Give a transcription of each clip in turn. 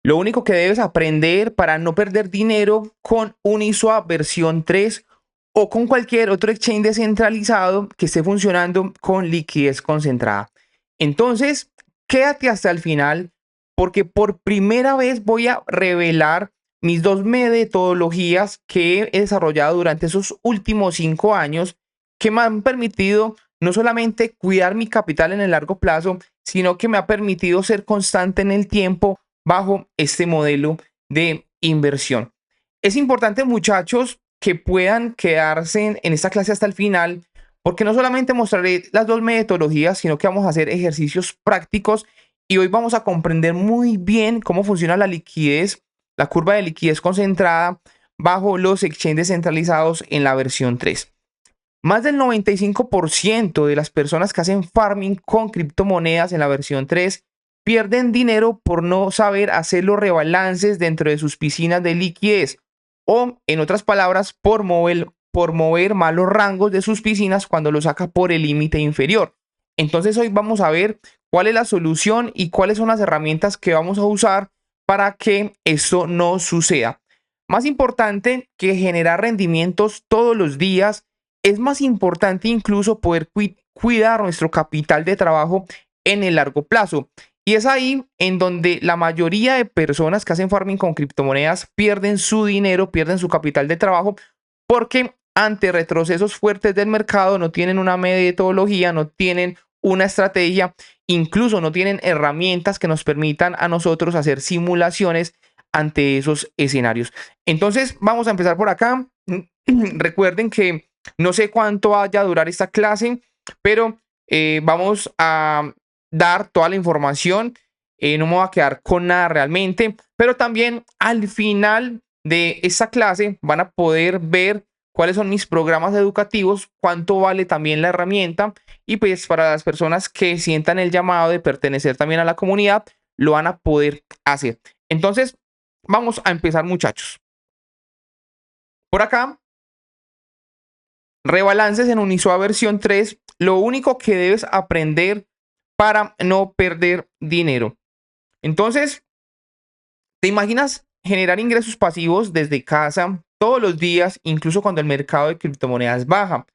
Lo único que debes aprender para no perder dinero con Uniswap versión 3 o con cualquier otro exchange descentralizado que esté funcionando con liquidez concentrada. Entonces, quédate hasta el final porque por primera vez voy a revelar mis dos metodologías que he desarrollado durante esos últimos 5 años que me han permitido no solamente cuidar mi capital en el largo plazo, sino que me ha permitido ser constante en el tiempo bajo este modelo de inversión. Es importante, muchachos, que puedan quedarse en esta clase hasta el final, porque no solamente mostraré las dos metodologías, sino que vamos a hacer ejercicios prácticos y hoy vamos a comprender muy bien cómo funciona la liquidez, la curva de liquidez concentrada bajo los exchanges centralizados en la versión 3. Más del 95% de las personas que hacen farming con criptomonedas en la versión 3 pierden dinero por no saber hacer los rebalances dentro de sus piscinas de liquidez o, en otras palabras, por mover malos rangos de sus piscinas cuando lo saca por el límite inferior. Entonces hoy vamos a ver cuál es la solución y cuáles son las herramientas que vamos a usar para que esto no suceda. Más importante que generar rendimientos todos los días, es más importante incluso poder cuidar nuestro capital de trabajo en el largo plazo. Y es ahí en donde la mayoría de personas que hacen farming con criptomonedas pierden su dinero, pierden su capital de trabajo, porque ante retrocesos fuertes del mercado no tienen una metodología, no tienen una estrategia, incluso no tienen herramientas que nos permitan a nosotros hacer simulaciones ante esos escenarios. Entonces, vamos a empezar por acá. Recuerden que no sé cuánto vaya a durar esta clase, pero vamos a dar toda la información. No me voy a quedar con nada realmente, pero también al final de esta clase van a poder ver cuáles son mis programas educativos, cuánto vale también la herramienta y pues para las personas que sientan el llamado de pertenecer también a la comunidad, lo van a poder hacer. Entonces, vamos a empezar, muchachos. Por acá, rebalances en Uniswap versión 3, lo único que debes aprender para no perder dinero. Entonces, ¿te imaginas generar ingresos pasivos desde casa todos los días, incluso cuando el mercado de criptomonedas baja?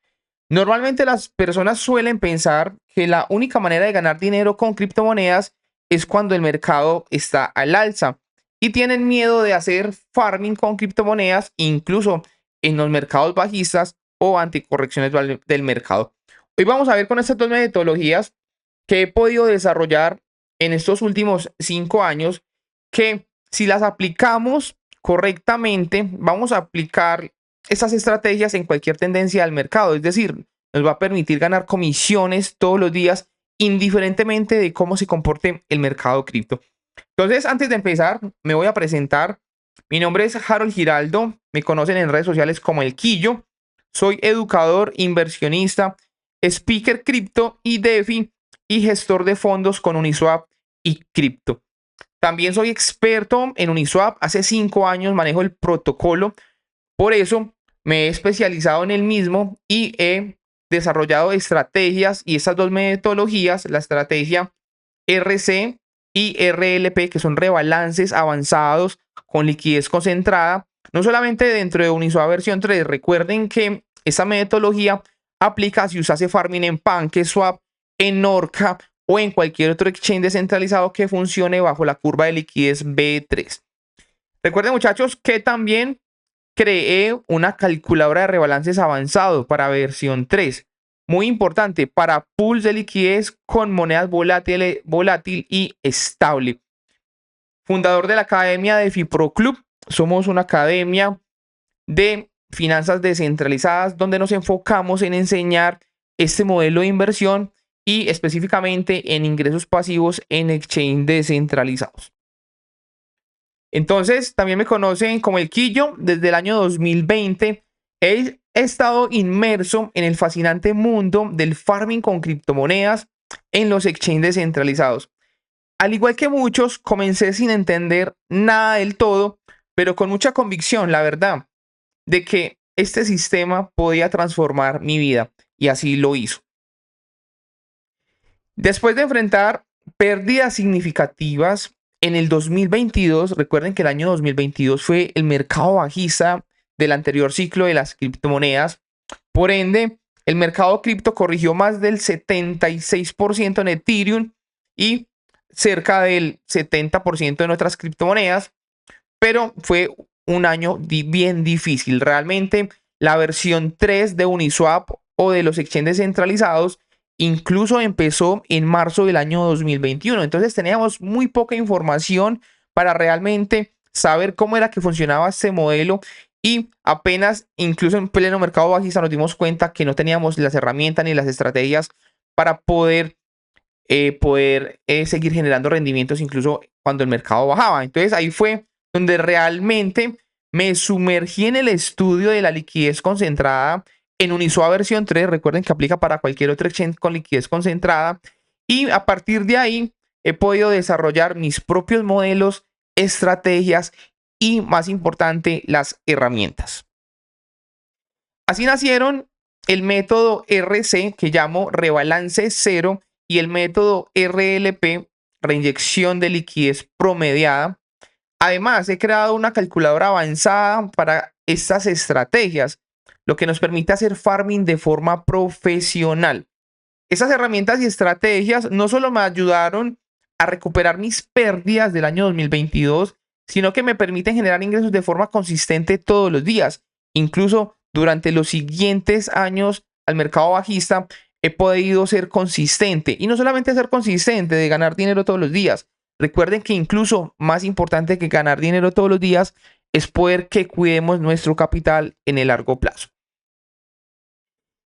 Normalmente las personas suelen pensar que la única manera de ganar dinero con criptomonedas es cuando el mercado está al alza y tienen miedo de hacer farming con criptomonedas, incluso en los mercados bajistas o ante correcciones del mercado. Hoy vamos a ver con estas dos metodologías que he podido desarrollar en estos últimos 5 años, que si las aplicamos correctamente, vamos a aplicar esas estrategias en cualquier tendencia del mercado. Es decir, nos va a permitir ganar comisiones todos los días, indiferentemente de cómo se comporte el mercado cripto. Entonces, antes de empezar, me voy a presentar. Mi nombre es Harold Giraldo. Me conocen en redes sociales como El Quillo. Soy educador, inversionista, speaker cripto y DeFi y gestor de fondos con Uniswap y cripto. También soy experto en Uniswap. Hace 5 años manejo el protocolo. Por eso me he especializado en el mismo y he desarrollado estrategias y estas dos metodologías, la estrategia RC y RLP, que son rebalances avanzados con liquidez concentrada, no solamente dentro de Uniswap versión 3. Recuerden que esta metodología aplica si usase farming en PancakeSwap, en Orca o en cualquier otro exchange descentralizado que funcione bajo la curva de liquidez B3. Recuerden, muchachos, que también creé una calculadora de rebalances avanzado para versión 3. Muy importante para pools de liquidez con monedas volátil y estable. Fundador de la Academia de FIPRO Club. Somos una academia de finanzas descentralizadas donde nos enfocamos en enseñar este modelo de inversión y específicamente en ingresos pasivos en exchange descentralizados. Entonces, también me conocen como El Quillo. Desde el año 2020 he estado inmerso en el fascinante mundo del farming con criptomonedas en los exchanges descentralizados. Al igual que muchos, comencé sin entender nada del todo, pero con mucha convicción, la verdad, de que este sistema podía transformar mi vida, y así lo hizo. Después de enfrentar pérdidas significativas En el 2022, recuerden que el año 2022 fue el mercado bajista del anterior ciclo de las criptomonedas. Por ende, el mercado cripto corrigió más del 76% en Ethereum y cerca del 70% en otras criptomonedas, pero fue un año bien difícil. Realmente la versión 3 de Uniswap o de los exchanges centralizados incluso empezó en marzo del año 2021. Entonces teníamos muy poca información para realmente saber cómo era que funcionaba este modelo y apenas, incluso en pleno mercado bajista, nos dimos cuenta que no teníamos las herramientas ni las estrategias para poder seguir generando rendimientos incluso cuando el mercado bajaba. Entonces ahí fue donde realmente me sumergí en el estudio de la liquidez concentrada en Uniswap versión 3. Recuerden que aplica para cualquier otro exchange con liquidez concentrada. Y a partir de ahí he podido desarrollar mis propios modelos, estrategias y, más importante, las herramientas. Así nacieron el método RC, que llamo rebalance cero, y el método RLP, reinyección de liquidez promediada. Además, he creado una calculadora avanzada para estas estrategias, lo que nos permite hacer farming de forma profesional. Esas herramientas y estrategias no solo me ayudaron a recuperar mis pérdidas del año 2022, sino que me permiten generar ingresos de forma consistente todos los días. Incluso durante los siguientes años al mercado bajista he podido ser consistente. Y no solamente ser consistente de ganar dinero todos los días. Recuerden que incluso más importante que ganar dinero todos los días es poder que cuidemos nuestro capital en el largo plazo.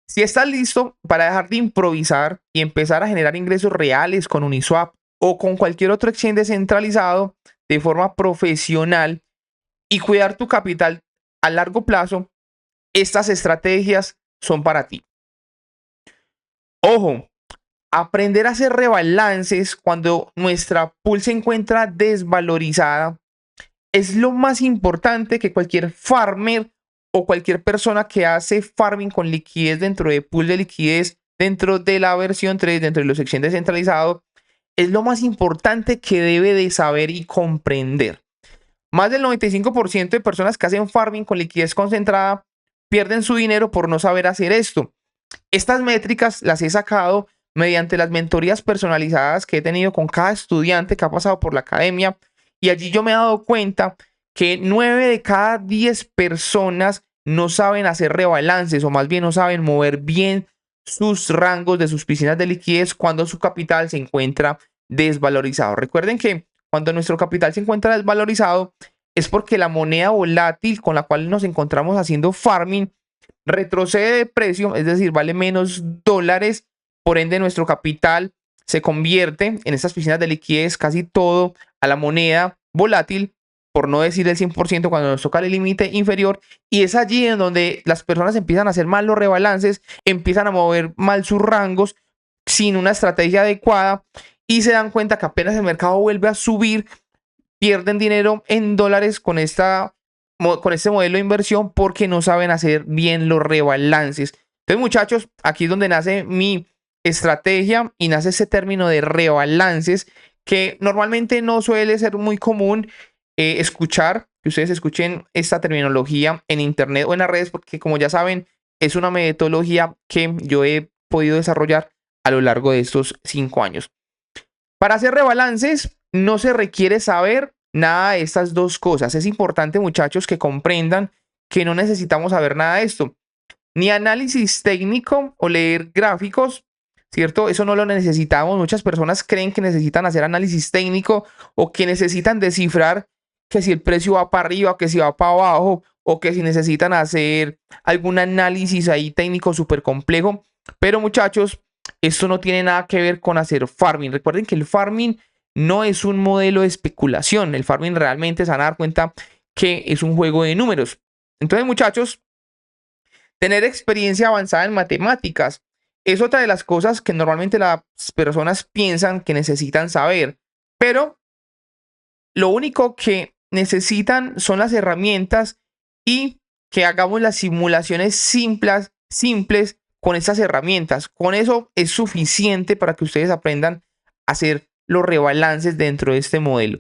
Si estás listo para dejar de improvisar y empezar a generar ingresos reales con Uniswap o con cualquier otro exchange descentralizado de forma profesional y cuidar tu capital a largo plazo, estas estrategias son para ti. Ojo, aprender a hacer rebalances cuando nuestra pool se encuentra desvalorizada es lo más importante que cualquier farmer o cualquier persona que hace farming con liquidez dentro de pool de liquidez, dentro de la versión 3, dentro de los exchanges descentralizados, es lo más importante que debe de saber y comprender. Más del 95% de personas que hacen farming con liquidez concentrada pierden su dinero por no saber hacer esto. Estas métricas las he sacado mediante las mentorías personalizadas que he tenido con cada estudiante que ha pasado por la academia, y allí yo me he dado cuenta que 9 de cada 10 personas no saben hacer rebalances, o más bien no saben mover bien sus rangos de sus piscinas de liquidez cuando su capital se encuentra desvalorizado. Recuerden que cuando nuestro capital se encuentra desvalorizado es porque la moneda volátil con la cual nos encontramos haciendo farming retrocede de precio, es decir, vale menos dólares. Por ende, nuestro capital se convierte en estas piscinas de liquidez casi todo a la moneda volátil, por no decir el 100% cuando nos toca el límite inferior. Y es allí en donde las personas empiezan a hacer mal los rebalances, empiezan a mover mal sus rangos sin una estrategia adecuada y se dan cuenta que apenas el mercado vuelve a subir, pierden dinero en dólares con este modelo de inversión porque no saben hacer bien los rebalances. Entonces, muchachos, aquí es donde nace mi estrategia y nace ese término de rebalances que normalmente no suele ser muy común escuchar, que ustedes escuchen esta terminología en internet o en las redes, porque como ya saben, es una metodología que yo he podido desarrollar a lo largo de estos 5 años. Para hacer rebalances no se requiere saber nada de estas dos cosas. Es importante, muchachos, que comprendan que no necesitamos saber nada de esto. Ni análisis técnico o leer gráficos, ¿cierto? Eso no lo necesitamos. Muchas personas creen que necesitan hacer análisis técnico o que necesitan descifrar que si el precio va para arriba, que si va para abajo, o que si necesitan hacer algún análisis ahí técnico súper complejo. Pero, muchachos, esto no tiene nada que ver con hacer farming. Recuerden que el farming no es un modelo de especulación. El farming realmente se van a dar cuenta que es un juego de números. Entonces, muchachos, tener experiencia avanzada en matemáticas es otra de las cosas que normalmente las personas piensan que necesitan saber. Pero lo único que necesitan son las herramientas y que hagamos las simulaciones simples con estas herramientas. Con eso es suficiente para que ustedes aprendan a hacer los rebalances dentro de este modelo.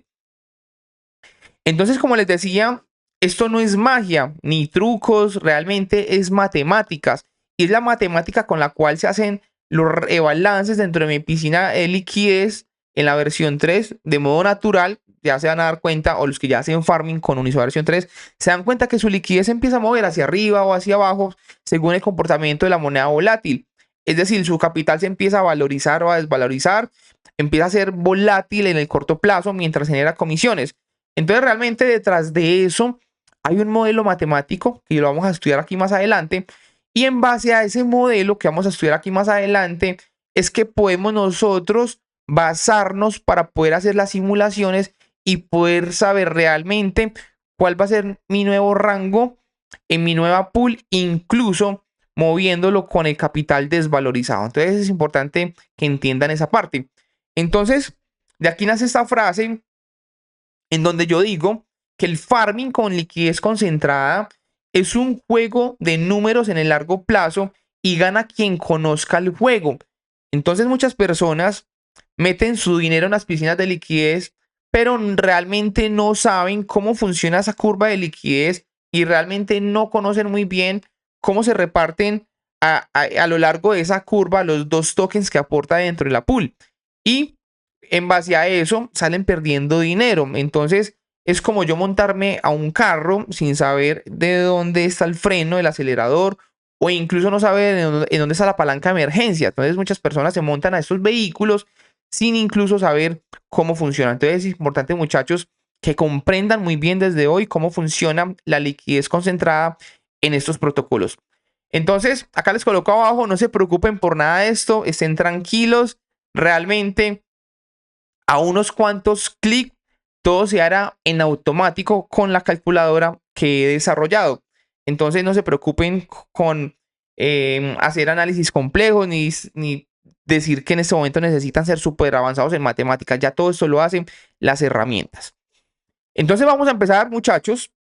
Entonces, como les decía, esto no es magia ni trucos, realmente es matemáticas. Y es la matemática con la cual se hacen los rebalances dentro de mi piscina de liquidez en la versión 3 de modo natural. Ya se van a dar cuenta, o los que ya hacen farming con Uniswap versión 3, se dan cuenta que su liquidez empieza a mover hacia arriba o hacia abajo según el comportamiento de la moneda volátil. Es decir, su capital se empieza a valorizar o a desvalorizar, empieza a ser volátil en el corto plazo mientras genera comisiones. Entonces, realmente detrás de eso hay un modelo matemático que lo vamos a estudiar aquí más adelante. Y en base a ese modelo que vamos a estudiar aquí más adelante, es que podemos nosotros basarnos para poder hacer las simulaciones y poder saber realmente cuál va a ser mi nuevo rango en mi nueva pool, incluso moviéndolo con el capital desvalorizado. Entonces es importante que entiendan esa parte. Entonces, de aquí nace esta frase en donde yo digo que el farming con liquidez concentrada es un juego de números en el largo plazo y gana quien conozca el juego. Entonces muchas personas meten su dinero en las piscinas de liquidez, pero realmente no saben cómo funciona esa curva de liquidez y realmente no conocen muy bien cómo se reparten a lo largo de esa curva los dos tokens que aporta dentro de la pool. Y en base a eso salen perdiendo dinero. Entonces es como yo montarme a un carro sin saber de dónde está el freno, el acelerador, o incluso no saber en dónde está la palanca de emergencia. Entonces muchas personas se montan a estos vehículos sin incluso saber cómo funciona. Entonces es importante, muchachos, que comprendan muy bien desde hoy cómo funciona la liquidez concentrada en estos protocolos. Entonces, acá les coloco abajo, no se preocupen por nada de esto, estén tranquilos, realmente a unos cuantos clics todo se hará en automático con la calculadora que he desarrollado. Entonces no se preocupen con hacer análisis complejos ni decir que en este momento necesitan ser súper avanzados en matemáticas. Ya todo esto lo hacen las herramientas. Entonces vamos a empezar, muchachos,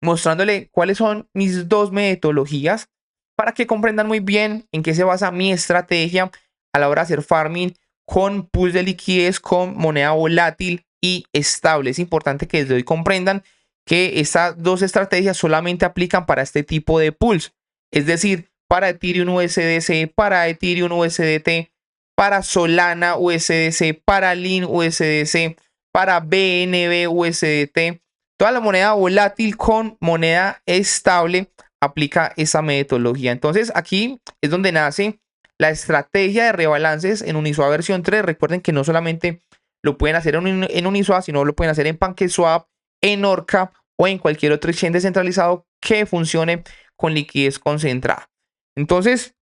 mostrándole cuáles son mis dos metodologías para que comprendan muy bien en qué se basa mi estrategia a la hora de hacer farming con pools de liquidez, con moneda volátil y estable. Es importante que desde hoy comprendan que estas dos estrategias solamente aplican para este tipo de pools, es decir, para Ethereum USDC, para Ethereum USDT, para Solana USDC, para Link USDC, para BNB USDT. Toda la moneda volátil con moneda estable aplica esa metodología. Entonces aquí es donde nace la estrategia de rebalances en Uniswap versión 3. Recuerden que no solamente lo pueden hacer en Uniswap, sino lo pueden hacer en PancakeSwap, en Orca o en cualquier otro exchange descentralizado que funcione con liquidez concentrada. Entonces,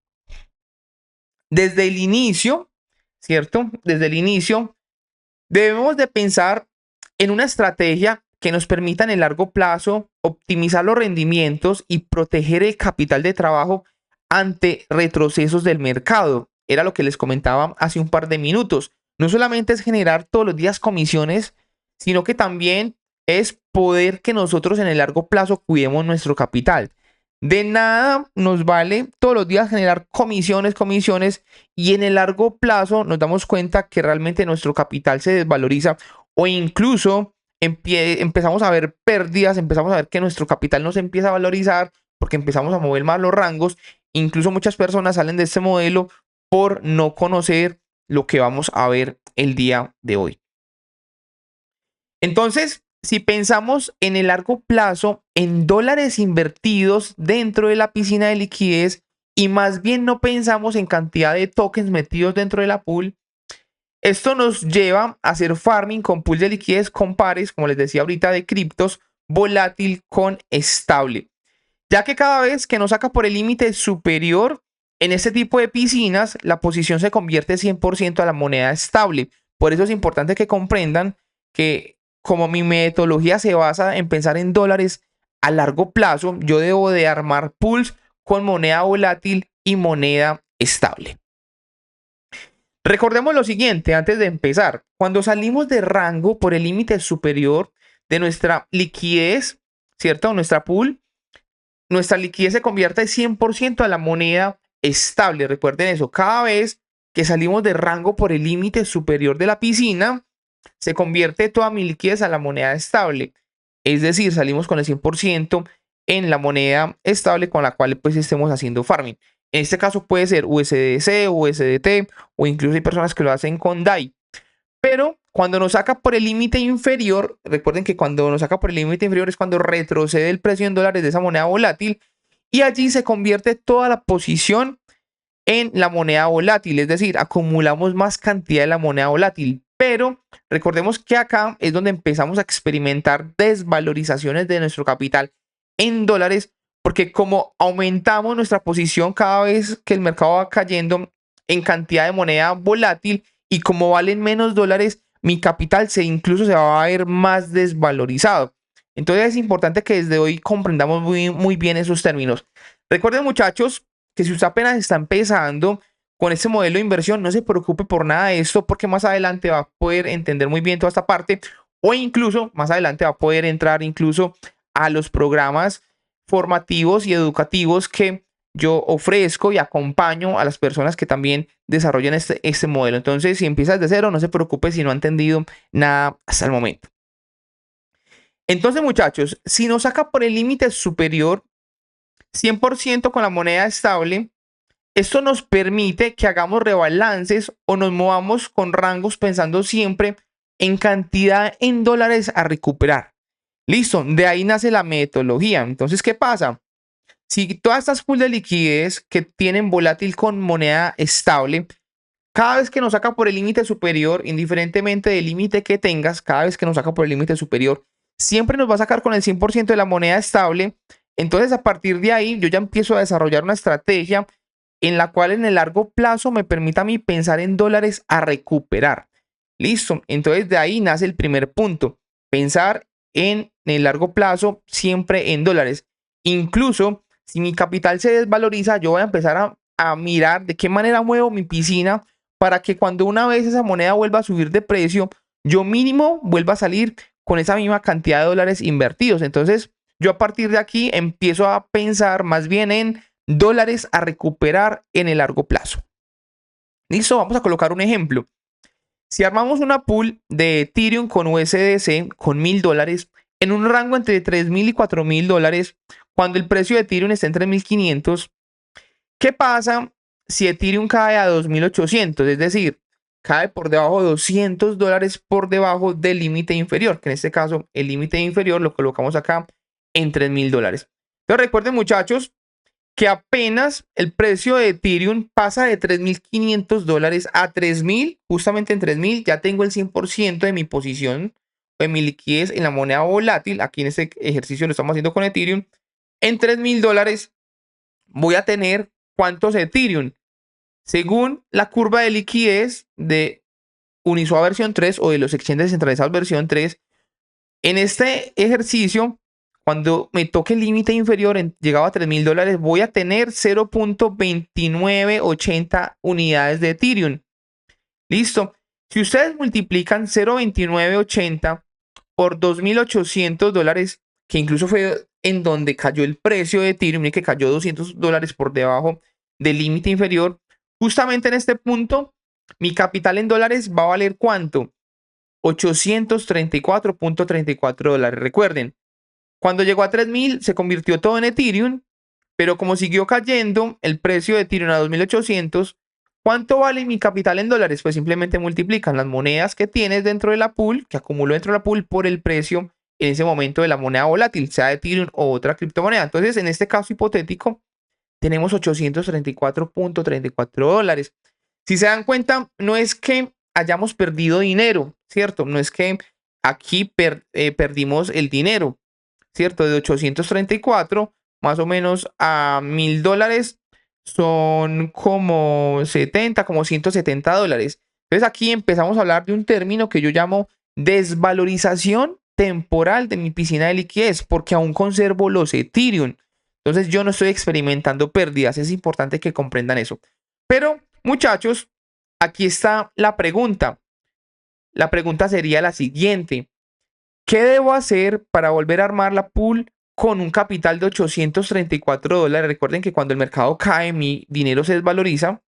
desde el inicio, ¿cierto? Desde el inicio, debemos de pensar en una estrategia que nos permita en el largo plazo optimizar los rendimientos y proteger el capital de trabajo ante retrocesos del mercado. Era lo que les comentaba hace un par de minutos. No solamente es generar todos los días comisiones, sino que también es poder que nosotros en el largo plazo cuidemos nuestro capital. De nada nos vale todos los días generar comisiones y en el largo plazo nos damos cuenta que realmente nuestro capital se desvaloriza o incluso empezamos a ver pérdidas, empezamos a ver que nuestro capital no se empieza a valorizar porque empezamos a mover más los rangos. Incluso muchas personas salen de este modelo por no conocer lo que vamos a ver el día de hoy. Entonces, si pensamos en el largo plazo, en dólares invertidos dentro de la piscina de liquidez y más bien no pensamos en cantidad de tokens metidos dentro de la pool, esto nos lleva a hacer farming con pools de liquidez con pares, como les decía ahorita, de criptos, volátil con estable. Ya que cada vez que nos saca por el límite superior en este tipo de piscinas, la posición se convierte 100% a la moneda estable. Por eso es importante que comprendan que como mi metodología se basa en pensar en dólares a largo plazo, yo debo de armar pools con moneda volátil y moneda estable. Recordemos lo siguiente antes de empezar. Cuando salimos de rango por el límite superior de nuestra liquidez, ¿cierto? Nuestra pool, nuestra liquidez se convierte 100% a la moneda estable. Recuerden eso, cada vez que salimos de rango por el límite superior de la piscina, se convierte toda mi liquidez a la moneda estable. Es decir, salimos con el 100% en la moneda estable con la cual pues estemos haciendo farming. En este caso puede ser USDC, USDT o incluso hay personas que lo hacen con DAI. Pero cuando nos saca por el límite inferior, recuerden que cuando nos saca por el límite inferior es cuando retrocede el precio en dólares de esa moneda volátil y allí se convierte toda la posición en la moneda volátil, es decir, acumulamos más cantidad de la moneda volátil. Pero recordemos que acá es donde empezamos a experimentar desvalorizaciones de nuestro capital en dólares, porque como aumentamos nuestra posición cada vez que el mercado va cayendo en cantidad de moneda volátil y como valen menos dólares, mi capital incluso se va a ver más desvalorizado. Entonces es importante que desde hoy comprendamos muy bien esos términos. Recuerden, muchachos, que si usted apenas está empezando con este modelo de inversión, no se preocupe por nada de esto porque más adelante va a poder entender muy bien toda esta parte o incluso más adelante va a poder entrar incluso a los programas formativos y educativos que yo ofrezco y acompaño a las personas que también desarrollan este modelo. Entonces, si empiezas de cero, no se preocupe si no ha entendido nada hasta el momento. Entonces, muchachos, si nos saca por el límite superior 100% con la moneda estable, esto nos permite que hagamos rebalances o nos movamos con rangos pensando siempre en cantidad en dólares a recuperar. Listo, de ahí nace la metodología. Entonces, ¿qué pasa? Si todas estas pools de liquidez que tienen volátil con moneda estable, cada vez que nos saca por el límite superior, indiferentemente del límite que tengas, cada vez que nos saca por el límite superior, siempre nos va a sacar con el 100% de la moneda estable. Entonces, a partir de ahí, yo ya empiezo a desarrollar una estrategia en la cual en el largo plazo me permita a mí pensar en dólares a recuperar. Listo. Entonces, de ahí nace el primer punto. Pensar en el largo plazo siempre en dólares. Incluso si mi capital se desvaloriza, yo voy a empezar a mirar de qué manera muevo mi piscina para que cuando una vez esa moneda vuelva a subir de precio, yo mínimo vuelva a salir con esa misma cantidad de dólares invertidos. Entonces, yo a partir de aquí empiezo a pensar más bien en dólares a recuperar en el largo plazo. Listo, vamos a colocar un ejemplo. Si armamos una pool de Ethereum con USDC con $1000 en un rango entre 3000 y 4000 dólares, cuando el precio de Ethereum está en 3500, ¿qué pasa si Ethereum cae a 2800? Es decir, cae por debajo de $200 por debajo del límite inferior, que en este caso el límite inferior lo colocamos acá en $3000. Pero recuerden, muchachos, que apenas el precio de Ethereum pasa de $3500 a 3000, justamente en 3000 ya tengo el 100% de mi posición, de mi liquidez en la moneda volátil. Aquí en este ejercicio lo estamos haciendo con Ethereum. En $3000 voy a tener ¿cuántos Ethereum? Según la curva de liquidez de Uniswap versión 3 o de los exchanges descentralizados versión 3, en este ejercicio, cuando me toque el límite inferior, llegado a $3000, voy a tener 0.2980 unidades de Ethereum. Listo. Si ustedes multiplican 0.2980 por $2800, que incluso fue en donde cayó el precio de Ethereum y que cayó $200 por debajo del límite inferior, justamente en este punto, mi capital en dólares va a valer ¿cuánto? $834.34. Recuerden, cuando llegó a 3000 se convirtió todo en Ethereum, pero como siguió cayendo el precio de Ethereum a 2800, ¿cuánto vale mi capital en dólares? Pues simplemente multiplican las monedas que tienes dentro de la pool, que acumuló dentro de la pool, por el precio en ese momento de la moneda volátil, sea Ethereum o otra criptomoneda. Entonces, en este caso hipotético, tenemos $834.34. Si se dan cuenta, no es que hayamos perdido dinero, ¿cierto? No es que aquí perdimos el dinero, ¿cierto? De 834 más o menos a $1000 son como 70, como $170. Entonces aquí empezamos a hablar de un término que yo llamo desvalorización temporal de mi piscina de liquidez, porque aún conservo los Ethereum. Entonces yo no estoy experimentando pérdidas. Es importante que comprendan eso. Pero, muchachos, aquí está la pregunta. La pregunta sería la siguiente. ¿Qué debo hacer para volver a armar la pool con un capital de $834? Recuerden que cuando el mercado cae, mi dinero se desvaloriza.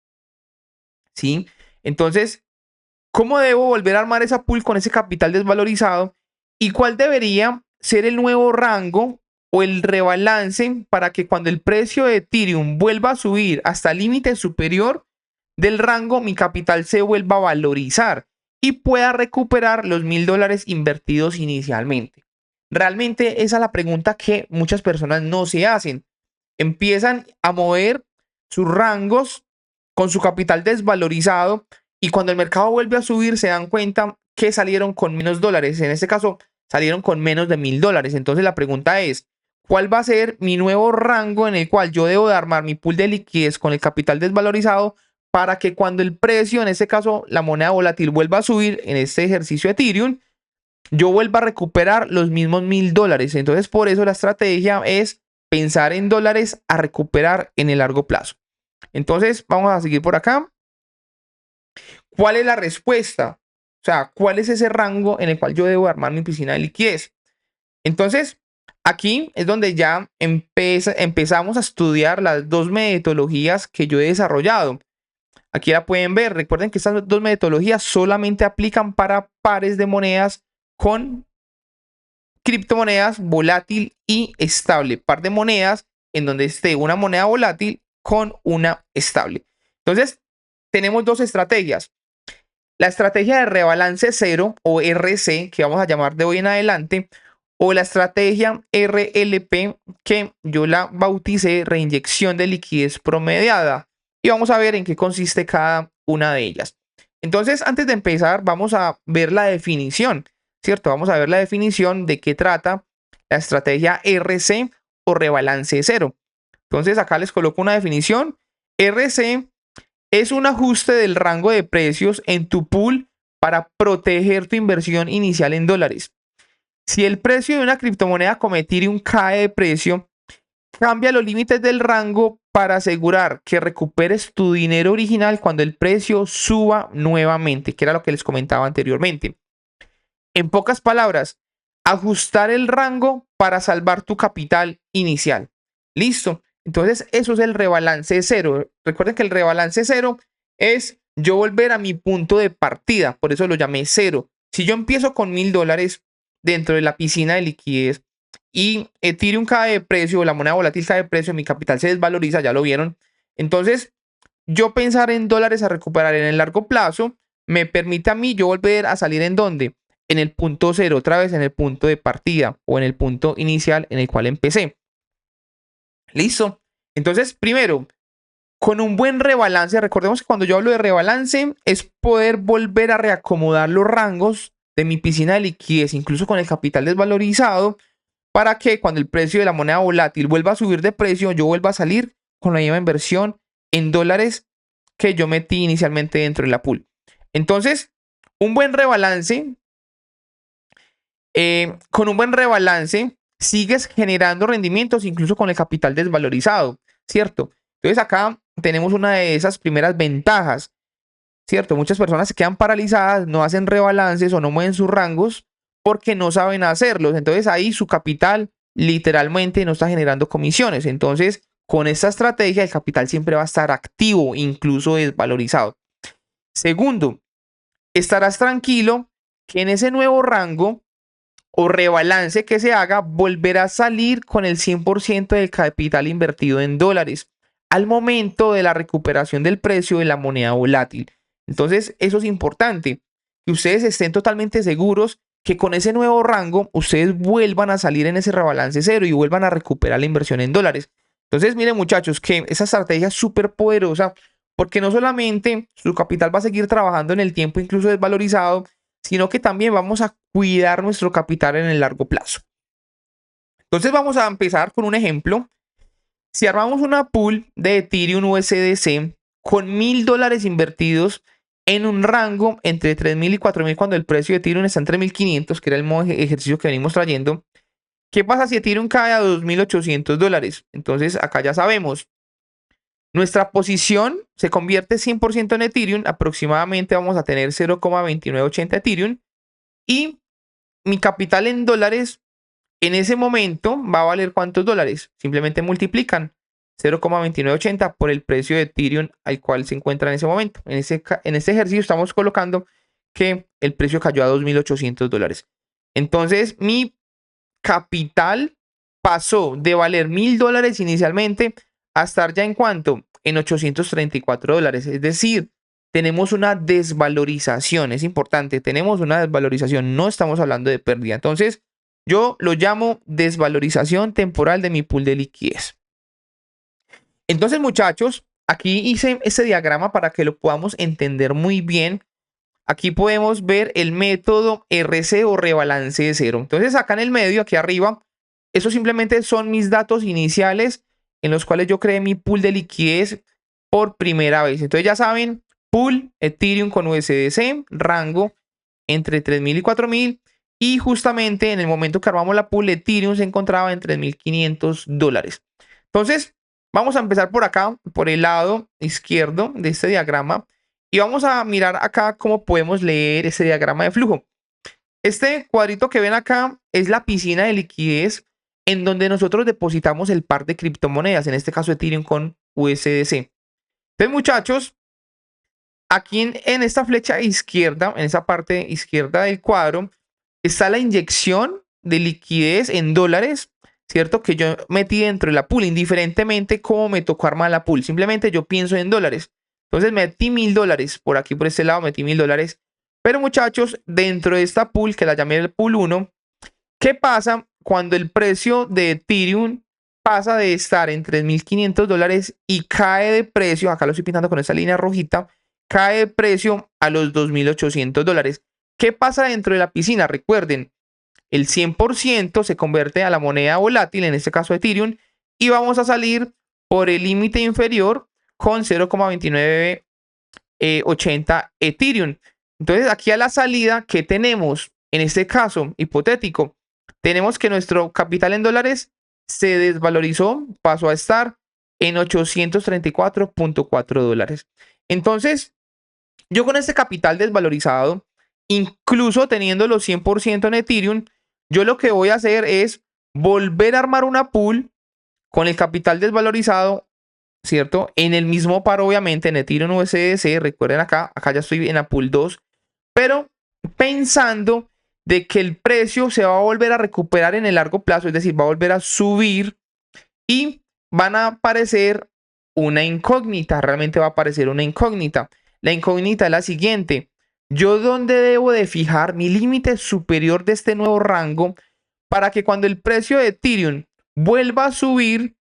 ¿Sí? Entonces, ¿cómo debo volver a armar esa pool con ese capital desvalorizado? ¿Y cuál debería ser el nuevo rango o el rebalance para que cuando el precio de Ethereum vuelva a subir hasta el límite superior del rango, mi capital se vuelva a valorizar y pueda recuperar los $1000 invertidos inicialmente. Realmente esa es la pregunta que muchas personas no se hacen. Empiezan a mover sus rangos con su capital desvalorizado y cuando el mercado vuelve a subir se dan cuenta que salieron con menos dólares. En este caso, salieron con menos de $1000. Entonces la pregunta es, ¿cuál va a ser mi nuevo rango en el cual yo debo de armar mi pool de liquidez con el capital desvalorizado para que cuando el precio, en este caso la moneda volátil, vuelva a subir en este ejercicio de Ethereum, yo vuelva a recuperar los mismos $1000? Entonces por eso la estrategia es pensar en dólares a recuperar en el largo plazo. Entonces vamos a seguir por acá. ¿Cuál es la respuesta? O sea, ¿cuál es ese rango en el cual yo debo armar mi piscina de liquidez? Entonces, aquí es donde ya empezamos a estudiar las dos metodologías que yo he desarrollado. Aquí la pueden ver. Recuerden que estas dos metodologías solamente aplican para pares de monedas con criptomonedas volátil y estable. Par de monedas en donde esté una moneda volátil con una estable. Entonces, tenemos dos estrategias. La estrategia de rebalance cero o RC, que vamos a llamar de hoy en adelante, o la estrategia RLP, que yo la bauticé reinyección de liquidez promediada. Y vamos a ver en qué consiste cada una de ellas. Entonces, antes de empezar, vamos a ver la definición, ¿cierto? Vamos a ver la definición de qué trata la estrategia RC o rebalance cero. Entonces, acá les coloco una definición. RC es un ajuste del rango de precios en tu pool para proteger tu inversión inicial en dólares. Si el precio de una criptomoneda como Ethereum cae de precio, cambia los límites del rango para asegurar que recuperes tu dinero original cuando el precio suba nuevamente, que era lo que les comentaba anteriormente. En pocas palabras, ajustar el rango para salvar tu capital inicial. Listo. Entonces, eso es el rebalance cero. Recuerden que el rebalance cero es yo volver a mi punto de partida. Por eso lo llamé cero. Si yo empiezo con $1000 dentro de la piscina de liquidez y Ethereum cae de precio, la moneda volátil cae de precio, mi capital se desvaloriza, ya lo vieron. Entonces, yo pensar en dólares a recuperar en el largo plazo me permite a mí yo volver a salir en dónde? En el punto cero, otra vez en el punto de partida o en el punto inicial en el cual empecé. Listo. Entonces, primero, con un buen rebalance, recordemos que cuando yo hablo de rebalance es poder volver a reacomodar los rangos de mi piscina de liquidez, incluso con el capital desvalorizado, para que cuando el precio de la moneda volátil vuelva a subir de precio, yo vuelva a salir con la misma inversión en dólares que yo metí inicialmente dentro de la pool. Entonces, un buen rebalance, con un buen rebalance, sigues generando rendimientos incluso con el capital desvalorizado, ¿cierto? Entonces acá tenemos una de esas primeras ventajas, ¿cierto? Muchas personas se quedan paralizadas, no hacen rebalances o no mueven sus rangos porque no saben hacerlos. Entonces ahí su capital literalmente no está generando comisiones. Entonces, con esta estrategia, el capital siempre va a estar activo, incluso desvalorizado. Segundo, estarás tranquilo que en ese nuevo rango o rebalance que se haga, volverá a salir con el 100% del capital invertido en dólares al momento de la recuperación del precio de la moneda volátil. Entonces, eso es importante, que ustedes estén totalmente seguros que con ese nuevo rango ustedes vuelvan a salir en ese rebalance cero y vuelvan a recuperar la inversión en dólares. Entonces, miren muchachos, que esa estrategia es súper poderosa porque no solamente su capital va a seguir trabajando en el tiempo incluso desvalorizado, sino que también vamos a cuidar nuestro capital en el largo plazo. Entonces vamos a empezar con un ejemplo. Si armamos una pool de Ethereum USDC con $1000 invertidos en un rango entre 3000 y 4000 cuando el precio de Ethereum está en 3500, que era el modo ejercicio que venimos trayendo, ¿qué pasa si Ethereum cae a $2800? Entonces acá ya sabemos, nuestra posición se convierte 100% en Ethereum, aproximadamente vamos a tener 0,2980 Ethereum y mi capital en dólares en ese momento va a valer ¿cuántos dólares? Simplemente multiplican 0,2980 por el precio de Ethereum al cual se encuentra en ese momento. En este ejercicio estamos colocando que el precio cayó a $2800. Entonces mi capital pasó de valer $1000 inicialmente a estar ya en cuánto, en $834. Es decir, tenemos una desvalorización, es importante, tenemos una desvalorización, no estamos hablando de pérdida. Entonces, yo lo llamo desvalorización temporal de mi pool de liquidez. Entonces, muchachos, aquí hice ese diagrama para que lo podamos entender muy bien. Aquí podemos ver el método RC o rebalance de cero. Entonces, acá en el medio, aquí arriba, eso simplemente son mis datos iniciales en los cuales yo creé mi pool de liquidez por primera vez. Entonces, ya saben, pool Ethereum con USDC, rango entre 3000 y 4000. Y justamente en el momento que armamos la pool, Ethereum se encontraba en $3500. Entonces, vamos a empezar por acá, por el lado izquierdo de este diagrama. Y vamos a mirar acá cómo podemos leer ese diagrama de flujo. Este cuadrito que ven acá es la piscina de liquidez en donde nosotros depositamos el par de criptomonedas, en este caso Ethereum con USDC. Entonces, muchachos, aquí en esta flecha izquierda, en esa parte izquierda del cuadro, está la inyección de liquidez en dólares, ¿cierto? Que yo metí dentro de la pool, indiferentemente cómo me tocó armar la pool. Simplemente yo pienso en dólares. Entonces metí $1000 por aquí, por este lado, metí $1000. Pero muchachos, dentro de esta pool, que la llamé el pool 1, ¿qué pasa cuando el precio de Ethereum pasa de estar en $3500 y cae de precio? Acá lo estoy pintando con esta línea rojita. Cae de precio a los $2800. ¿Qué pasa dentro de la piscina? Recuerden, el 100% se convierte a la moneda volátil, en este caso Ethereum, y vamos a salir por el límite inferior con 0,2980 Ethereum. Entonces, aquí a la salida, ¿qué tenemos? En este caso hipotético, tenemos que nuestro capital en dólares se desvalorizó, pasó a estar en $834.4. Entonces, yo con este capital desvalorizado, incluso teniendo los 100% en Ethereum, yo lo que voy a hacer es volver a armar una pool con el capital desvalorizado, ¿cierto? En el mismo par, obviamente, en Ethereum USDC. Recuerden acá ya estoy en la pool 2, pero pensando de que el precio se va a volver a recuperar en el largo plazo, es decir, va a volver a subir y van a aparecer una incógnita, realmente va a aparecer una incógnita. La incógnita es la siguiente: ¿yo dónde debo de fijar mi límite superior de este nuevo rango para que cuando el precio de Ethereum vuelva a subir,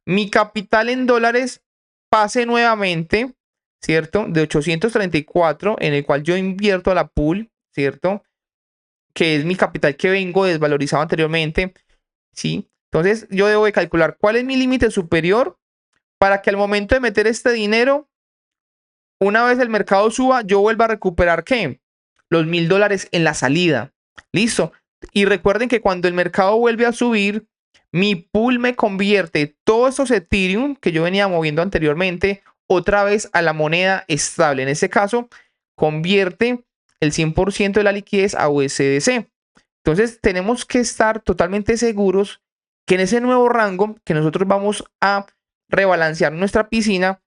mi capital en dólares pase nuevamente, ¿cierto? De 834, en el cual yo invierto a la pool, ¿cierto? Que es mi capital que vengo desvalorizado anteriormente, ¿sí? Entonces yo debo de calcular cuál es mi límite superior para que al momento de meter este dinero, una vez el mercado suba, yo vuelva a recuperar ¿qué? Los $1000 en la salida. Listo. Y recuerden que cuando el mercado vuelve a subir, mi pool me convierte todos esos Ethereum que yo venía moviendo anteriormente otra vez a la moneda estable. En este caso, convierte el 100% de la liquidez a USDC. Entonces, tenemos que estar totalmente seguros que en ese nuevo rango que nosotros vamos a rebalancear nuestra piscina,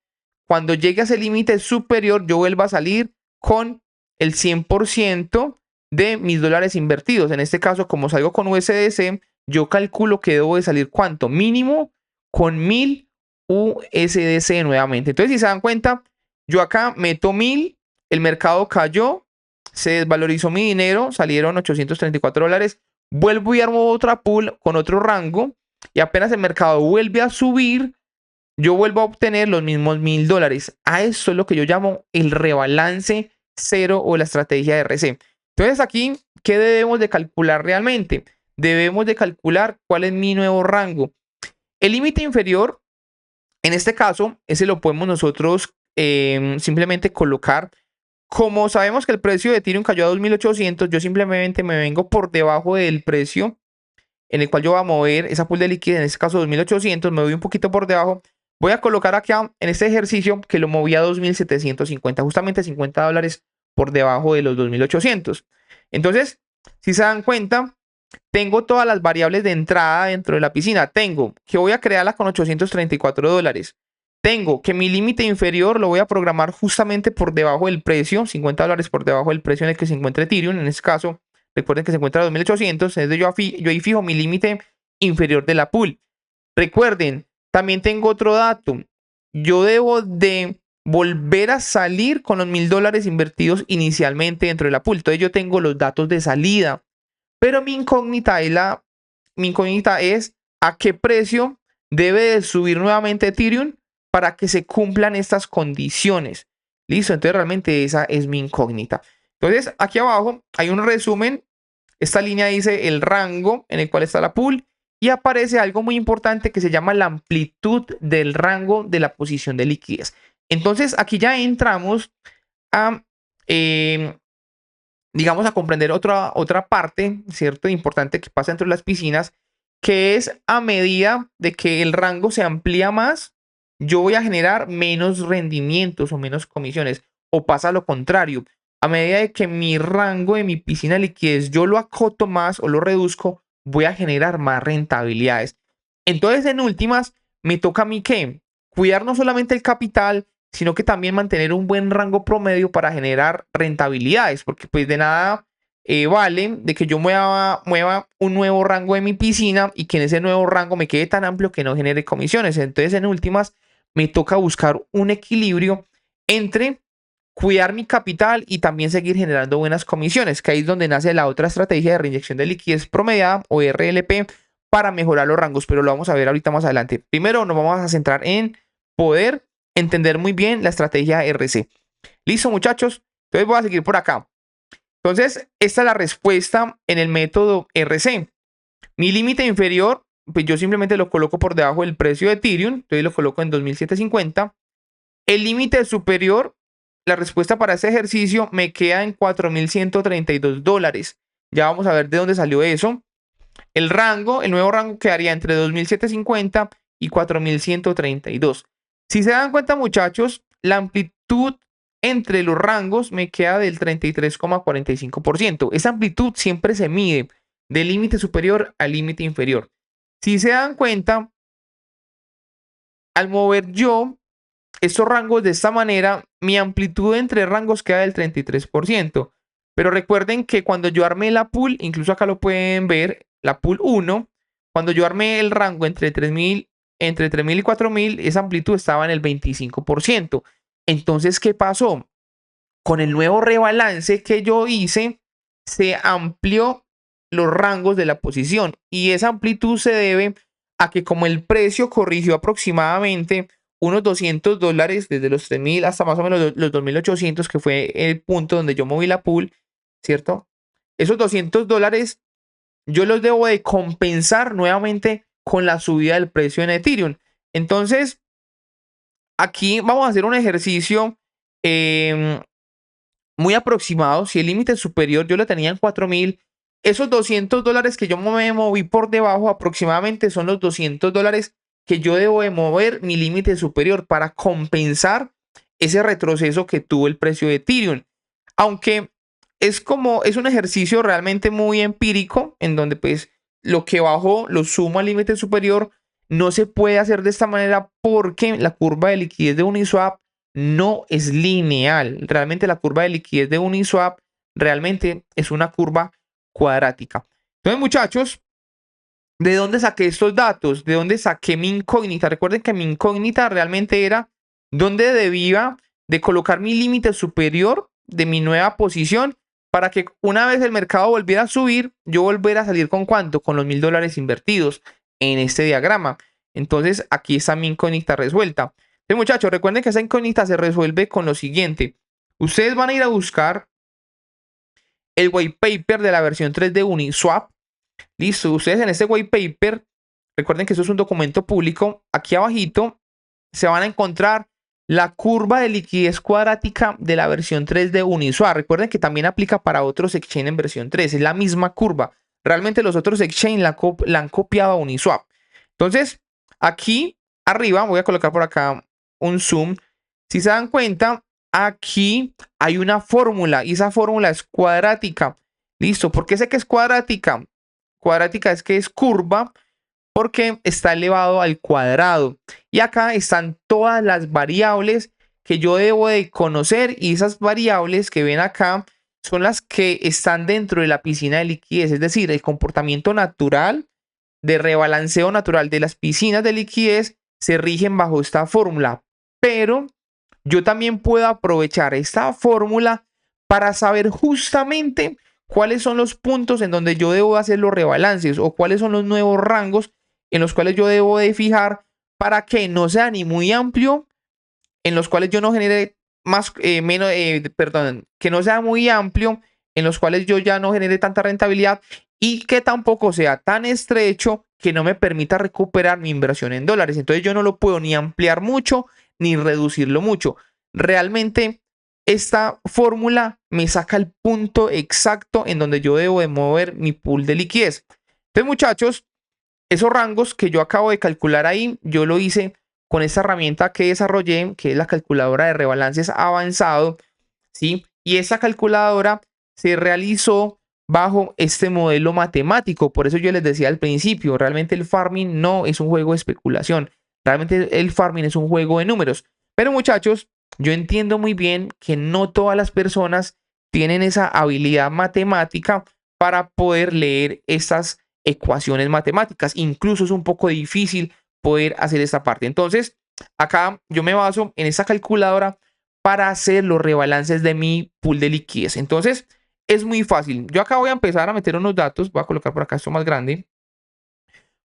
cuando llegue a ese límite superior, yo vuelva a salir con el 100% de mis dólares invertidos. En este caso, como salgo con USDC, yo calculo que debo de salir ¿cuánto? Mínimo con 1000 USDC nuevamente. Entonces, si se dan cuenta, yo acá meto 1000, el mercado cayó, se desvalorizó mi dinero, salieron $834, vuelvo y armo otra pool con otro rango y apenas el mercado vuelve a subir, yo vuelvo a obtener los mismos $1000. A eso es lo que yo llamo el rebalance cero o la estrategia de RC. Entonces aquí, ¿qué debemos de calcular realmente? Debemos de calcular cuál es mi nuevo rango. El límite inferior, en este caso, ese lo podemos nosotros simplemente colocar. Como sabemos que el precio de Ethereum cayó a 2800, yo simplemente me vengo por debajo del precio en el cual yo voy a mover esa pool de liquidez, en este caso 2800, me voy un poquito por debajo. Voy a colocar acá en este ejercicio que lo moví a 2750, justamente $50 por debajo de los 2800. Entonces, si se dan cuenta, tengo todas las variables de entrada dentro de la piscina. Tengo que voy a crearla con $834. Tengo que mi límite inferior lo voy a programar justamente por debajo del precio, $50 por debajo del precio en el que se encuentra Ethereum, en este caso Recuerden que se encuentra a 2800, entonces yo ahí fijo mi límite inferior de la pool. Recuerden, también tengo otro dato. Yo debo de volver a salir con los $1000 invertidos inicialmente dentro de la pool. Entonces yo tengo los datos de salida, pero mi incógnita es a qué precio debe de subir nuevamente Ethereum para que se cumplan estas condiciones. Listo, entonces realmente esa es mi incógnita. Entonces aquí abajo hay un resumen. Esta línea dice el rango en el cual está la pool y aparece algo muy importante que se llama la amplitud del rango de la posición de liquidez. Entonces aquí ya entramos a, digamos, a comprender otra parte, ¿cierto? Importante que pasa dentro de las piscinas, que es a medida de que el rango se amplía más, yo voy a generar menos rendimientos o menos comisiones. O pasa lo contrario. A medida de que mi rango de mi piscina de liquidez yo lo acoto más o lo reduzco, voy a generar más rentabilidades. Entonces, en últimas, me toca a mí ¿qué? Cuidar no solamente el capital, sino que también mantener un buen rango promedio para generar rentabilidades, porque pues de nada vale de que yo mueva un nuevo rango de mi piscina y que en ese nuevo rango me quede tan amplio que no genere comisiones. Entonces, en últimas, me toca buscar un equilibrio entre cuidar mi capital y también seguir generando buenas comisiones, que ahí es donde nace la otra estrategia de reinyección de liquidez promediada o RLP para mejorar los rangos, pero lo vamos a ver ahorita más adelante. Primero nos vamos a centrar en poder entender muy bien la estrategia RC. Listo, muchachos. Entonces voy a seguir por acá. Entonces, esta es la respuesta en el método RC. Mi límite inferior, pues yo simplemente lo coloco por debajo del precio de Ethereum. Entonces lo coloco en 2750. El límite superior, la respuesta para este ejercicio me queda en $4132. Ya vamos a ver de dónde salió eso. El nuevo rango quedaría entre 2750 y 4132. Si se dan cuenta, muchachos, la amplitud entre los rangos me queda del 33,45%. Esa amplitud siempre se mide del límite superior al límite inferior. Si se dan cuenta, al mover yo estos rangos de esta manera, mi amplitud entre rangos queda del 33%. Pero recuerden que cuando yo armé la pool, incluso acá lo pueden ver, la pool 1, cuando yo armé el rango entre 3000 y 4000, esa amplitud estaba en el 25%. Entonces, ¿qué pasó? Con el nuevo rebalance que yo hice, se amplió los rangos de la posición y esa amplitud se debe a que como el precio corrigió aproximadamente unos $200 desde los 3000 hasta más o menos los 2800, que fue el punto donde yo moví la pool, ¿cierto? Esos $200 yo los debo de compensar nuevamente con la subida del precio en Ethereum. Entonces, aquí vamos a hacer un ejercicio muy aproximado. Si el límite superior yo lo tenía en 4000, esos $200 que yo me moví por debajo aproximadamente son los $200 que yo debo de mover mi límite superior para compensar ese retroceso que tuvo el precio de Ethereum. Aunque es un ejercicio realmente muy empírico en donde pues lo que bajó lo sumo al límite superior. No se puede hacer de esta manera porque la curva de liquidez de Uniswap no es lineal. Realmente la curva de liquidez de Uniswap realmente es una curva cuadrática. Entonces, muchachos, ¿de dónde saqué estos datos? ¿De dónde saqué mi incógnita? Recuerden que mi incógnita realmente era dónde debía de colocar mi límite superior de mi nueva posición para que una vez el mercado volviera a subir, yo volviera a salir con ¿cuánto? Con los $1000 invertidos en este diagrama. Entonces, aquí está mi incógnita resuelta. Entonces, muchachos, recuerden que esa incógnita se resuelve con lo siguiente. Ustedes van a ir a buscar el white paper de la versión 3 de Uniswap. Listo, ustedes en este white paper, recuerden que eso es un documento público. Aquí abajito se van a encontrar la curva de liquidez cuadrática de la versión 3 de Uniswap. Recuerden que también aplica para otros exchange en versión 3. Es la misma curva. Realmente los otros exchange la han copiado a Uniswap. Entonces, aquí arriba, voy a colocar por acá un zoom. Si se dan cuenta, aquí hay una fórmula y esa fórmula es cuadrática. Listo, ¿por qué sé que es cuadrática? Cuadrática es que es curva porque está elevado al cuadrado. Y acá están todas las variables que yo debo de conocer y esas variables que ven acá son las que están dentro de la piscina de liquidez, es decir, el comportamiento natural de rebalanceo natural de las piscinas de liquidez se rigen bajo esta fórmula, pero yo también puedo aprovechar esta fórmula para saber justamente cuáles son los puntos en donde yo debo hacer los rebalances o cuáles son los nuevos rangos en los cuales yo debo de fijar para que no sea ni muy amplio, en los cuales yo no genere perdón, que no sea muy amplio, en los cuales yo ya no genere tanta rentabilidad y que tampoco sea tan estrecho que no me permita recuperar mi inversión en dólares. Entonces yo no lo puedo ni ampliar mucho ni reducirlo mucho. Realmente esta fórmula me saca el punto exacto en donde yo debo de mover mi pool de liquidez. Entonces, muchachos, esos rangos que yo acabo de calcular ahí, yo lo hice con esta herramienta que desarrollé, que es la calculadora de rebalances avanzado, ¿sí? Y esa calculadora se realizó bajo este modelo matemático. Por eso yo les decía al principio, realmente el farming no es un juego de especulación. Realmente el farming es un juego de números. Pero muchachos, yo entiendo muy bien que no todas las personas tienen esa habilidad matemática para poder leer estas ecuaciones matemáticas. Incluso es un poco difícil poder hacer esta parte. Entonces, acá yo me baso en esta calculadora para hacer los rebalances de mi pool de liquidez. Entonces, es muy fácil. Yo acá voy a empezar a meter unos datos. Voy a colocar por acá esto más grande.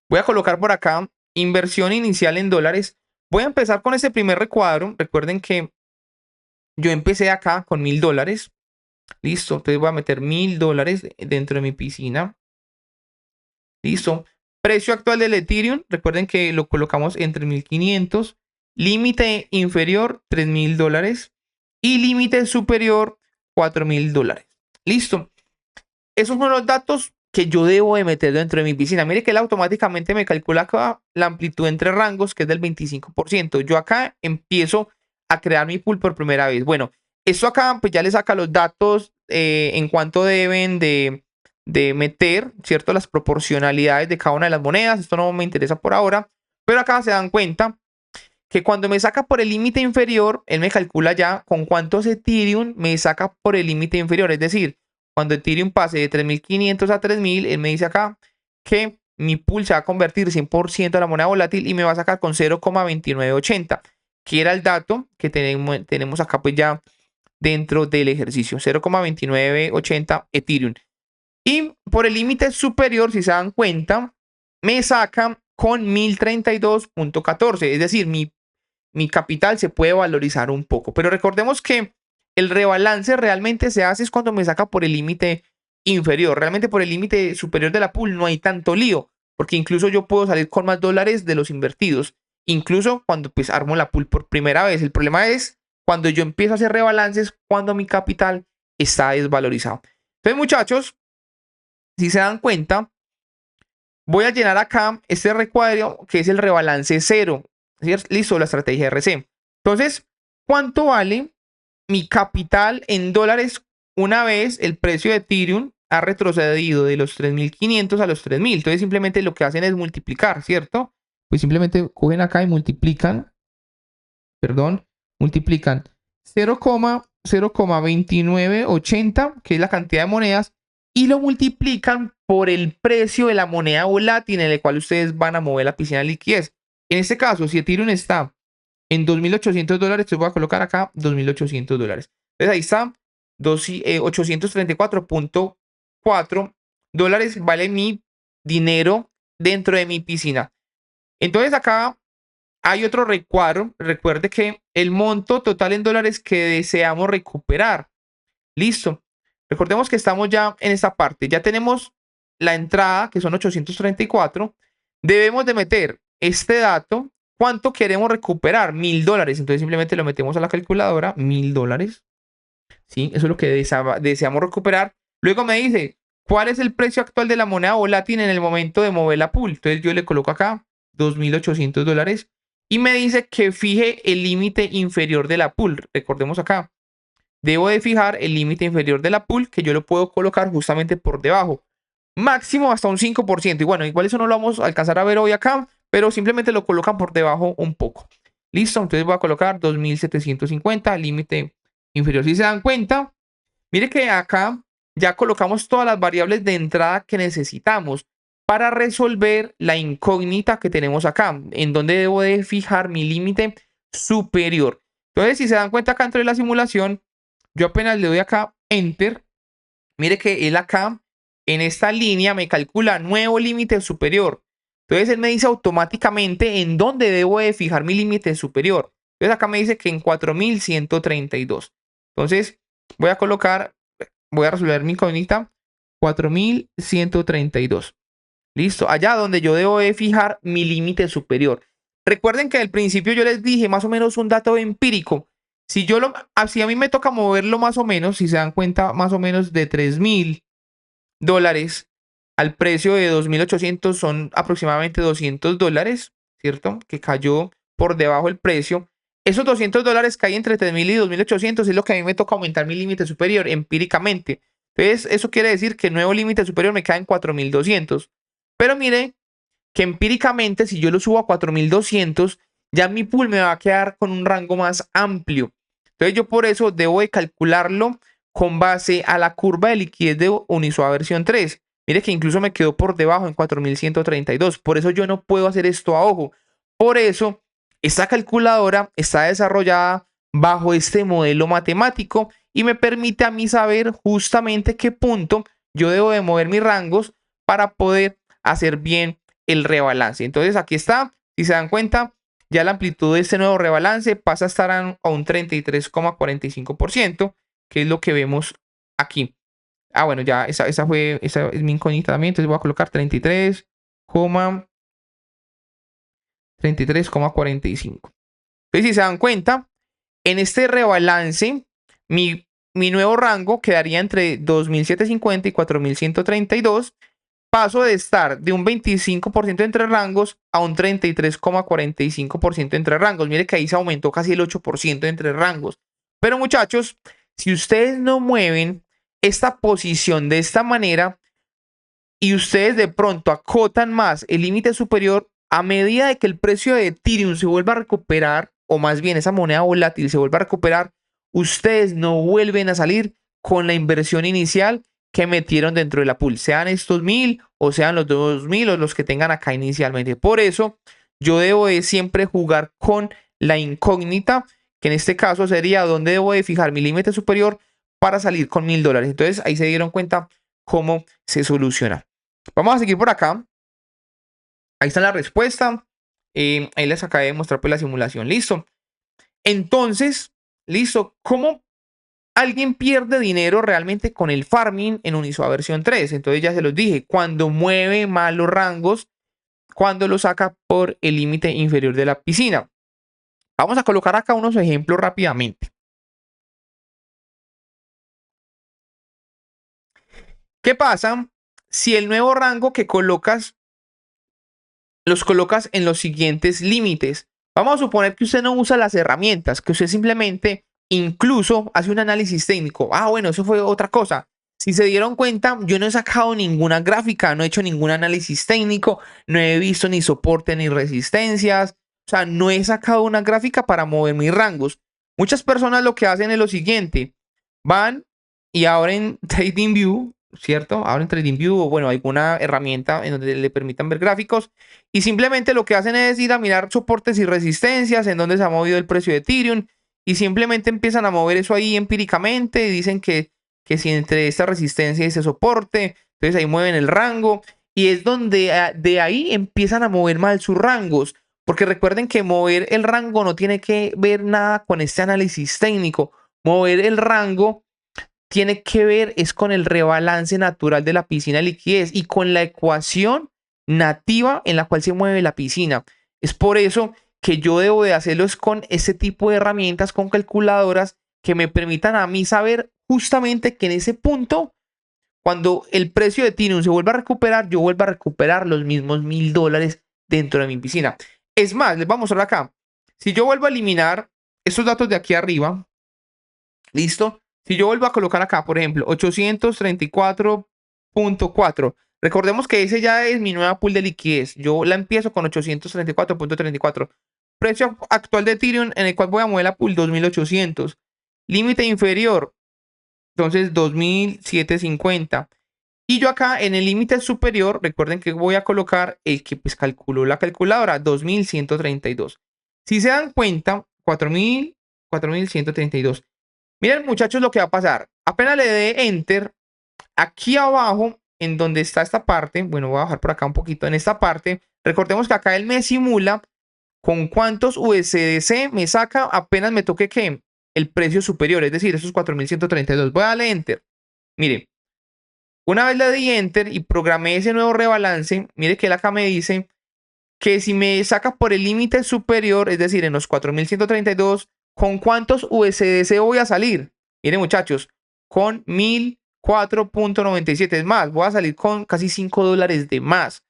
Voy a colocar por acá inversión inicial en dólares. Voy a empezar con este primer recuadro. Recuerden que yo empecé acá con $1000. Listo. Entonces voy a meter $1000 dentro de mi piscina. Listo. Precio actual del Ethereum. Recuerden que lo colocamos en 3500. Límite inferior, $3000. Y límite superior, $4000. Listo. Esos son los datos que yo debo de meter dentro de mi piscina. Mire que él automáticamente me calcula acá la amplitud entre rangos, que es del 25%. Yo acá empiezo a crear mi pool por primera vez. Bueno, esto acá pues ya le saca los datos en cuanto deben de meter, ¿cierto? Las proporcionalidades de cada una de las monedas. Esto no me interesa por ahora. Pero acá se dan cuenta que cuando me saca por el límite inferior, él me calcula ya con cuántos Ethereum me saca por el límite inferior. Es decir, cuando Ethereum pase de 3500 a 3000, él me dice acá que mi pool se va a convertir 100% a la moneda volátil y me va a sacar con 0,2980, que era el dato que tenemos acá pues ya dentro del ejercicio, 0,2980 Ethereum. Y por el límite superior, si se dan cuenta, me saca con 1032.14, es decir, mi capital se puede valorizar un poco. Pero recordemos que el rebalance realmente se hace es cuando me saca por el límite inferior. Realmente por el límite superior de la pool no hay tanto lío, porque incluso yo puedo salir con más dólares de los invertidos, incluso cuando pues armo la pool por primera vez. El problema es cuando yo empiezo a hacer rebalances, cuando mi capital está desvalorizado. Entonces, muchachos, si se dan cuenta, voy a llenar acá este recuadro que es el rebalance cero. ¿Sí? Listo, la estrategia RC. Entonces, ¿cuánto vale mi capital en dólares una vez el precio de Ethereum ha retrocedido de los 3500 a los 3000? Entonces, simplemente lo que hacen es multiplicar, ¿cierto? Pues simplemente cogen acá y multiplican, perdón, multiplican 0,2980, que es la cantidad de monedas, y lo multiplican por el precio de la moneda volátil en el cual ustedes van a mover la piscina de liquidez. En este caso, si Ethereum está en $2800, entonces voy a colocar acá $2800. Entonces ahí está, 834.4 dólares vale mi dinero dentro de mi piscina. Entonces acá hay otro recuadro. Recuerde que el monto total en dólares que deseamos recuperar. Listo. Recordemos que estamos ya en esta parte. Ya tenemos la entrada, que son 834. Debemos de meter este dato. ¿Cuánto queremos recuperar? $1000. Entonces simplemente lo metemos a la calculadora. $1000. ¿Sí? Eso es lo que deseamos recuperar. Luego me dice, ¿cuál es el precio actual de la moneda volátil en el momento de mover la pool? Entonces yo le coloco acá $2800 y me dice que fije el límite inferior de la pool. Recordemos acá, debo de fijar el límite inferior de la pool, que yo lo puedo colocar justamente por debajo. Máximo hasta un 5%. Y bueno, igual eso no lo vamos a alcanzar a ver hoy acá, pero simplemente lo colocan por debajo un poco. Listo, entonces voy a colocar 2750, límite inferior. Si se dan cuenta, Mire que acá ya colocamos todas las variables de entrada que necesitamos para resolver la incógnita que tenemos acá, en donde debo de fijar mi límite superior. Entonces, si se dan cuenta acá dentro de la simulación, yo apenas le doy acá Enter. Mire que él acá, en esta línea, me calcula nuevo límite superior. Entonces, él me dice automáticamente en dónde debo de fijar mi límite superior. Entonces, acá me dice que en 4132. Entonces, voy a colocar, voy a resolver mi incógnita, 4132. Listo, allá donde yo debo de fijar mi límite superior. Recuerden que al principio yo les dije más o menos un dato empírico. Si a mí me toca moverlo más o menos, si se dan cuenta, más o menos de $3000 al precio de 2800 son aproximadamente $200, ¿cierto? Que cayó por debajo del precio. Esos $200 que hay entre 3000 y 2800 es lo que a mí me toca aumentar mi límite superior empíricamente. Entonces, eso quiere decir que el nuevo límite superior me cae en 4200. Pero mire que empíricamente, si yo lo subo a 4200, ya mi pool me va a quedar con un rango más amplio. Entonces, yo por eso debo de calcularlo con base a la curva de liquidez de Uniswap versión 3. Mire que incluso me quedó por debajo en 4132. Por eso yo no puedo hacer esto a ojo. Por eso, esta calculadora está desarrollada bajo este modelo matemático y me permite a mí saber justamente qué punto yo debo de mover mis rangos para poder hacer bien el rebalance. Entonces aquí está, si se dan cuenta, ya la amplitud de este nuevo rebalance pasa a estar a un 33,45%, que es lo que vemos aquí. Ah, bueno, ya esa es mi incógnita también, entonces voy a colocar 33,45. Entonces, si se dan cuenta, en este rebalance, mi nuevo rango quedaría entre 2750 y 4132. Paso de estar de un 25% entre rangos a un 33,45% entre rangos. Mire que ahí se aumentó casi el 8% entre rangos. Pero muchachos, si ustedes no mueven esta posición de esta manera y ustedes de pronto acotan más el límite superior, a medida de que el precio de Ethereum se vuelva a recuperar, o más bien esa moneda volátil se vuelva a recuperar, ustedes no vuelven a salir con la inversión inicial que metieron dentro de la pool, sean estos 1000 o sean los 2000 o los que tengan acá inicialmente. Por eso yo debo de siempre jugar con la incógnita, que en este caso sería dónde debo de fijar mi límite superior para salir con $1000. Entonces ahí se dieron cuenta cómo se soluciona. Vamos a seguir por acá. Ahí está la respuesta. Ahí les acabé de mostrar pues la simulación. Listo. Entonces, listo. ¿Cómo alguien pierde dinero realmente con el farming en Uniswap versión 3? Entonces ya se los dije. Cuando mueve mal los rangos, cuando lo saca por el límite inferior de la piscina. Vamos a colocar acá unos ejemplos rápidamente. ¿Qué pasa si el nuevo rango que colocas los colocas en los siguientes límites? Vamos a suponer que usted no usa las herramientas, que usted simplemente incluso hace un análisis técnico. Ah, bueno, eso fue otra cosa. Si se dieron cuenta, yo no he sacado ninguna gráfica, no he hecho ningún análisis técnico, no he visto ni soporte ni resistencias. O sea, no he sacado una gráfica para mover mis rangos. Muchas personas lo que hacen es lo siguiente. Van y abren TradingView, ¿cierto? Abren TradingView o bueno, alguna herramienta en donde le permitan ver gráficos y simplemente lo que hacen es ir a mirar soportes y resistencias, en donde se ha movido el precio de Ethereum y simplemente empiezan a mover eso ahí empíricamente y dicen que si entre esta resistencia y ese soporte, entonces ahí mueven el rango y es donde de ahí empiezan a mover mal sus rangos. Porque recuerden que mover el rango no tiene que ver nada con este análisis técnico. Mover el rango tiene que ver es con el rebalance natural de la piscina de liquidez y con la ecuación nativa en la cual se mueve la piscina. Es por eso que yo debo de hacerlo es con ese tipo de herramientas, con calculadoras que me permitan a mí saber justamente que en ese punto, cuando el precio de Ethereum se vuelva a recuperar, yo vuelva a recuperar los mismos $1000 dentro de mi piscina. Es más, les vamos a mostrar acá. Si yo vuelvo a eliminar estos datos de aquí arriba, ¿listo? Si yo vuelvo a colocar acá, por ejemplo, 834.4. Recordemos que ese ya es mi nueva pool de liquidez. Yo la empiezo con 834.34. Precio actual de Ethereum en el cual voy a mover la pool 2800. Límite inferior Entonces 2.750. Y yo acá en el límite superior, recuerden que voy a colocar el que pues calculó la calculadora, 2.132. Si se dan cuenta, 4.132. Miren muchachos lo que va a pasar. Apenas le dé Enter, aquí abajo, en donde está esta parte, bueno, voy a bajar por acá un poquito, en esta parte, recordemos que acá él me simula con cuántos USDC me saca apenas me toque que el precio superior, es decir, esos 4.132. Voy a darle Enter. Mire, una vez le di Enter y programé ese nuevo rebalance, mire que él acá me dice que si me saca por el límite superior, es decir, en los 4.132, ¿con cuántos USDC voy a salir? Miren muchachos, con 1.004.97. Es más, voy a salir con casi $5 de más.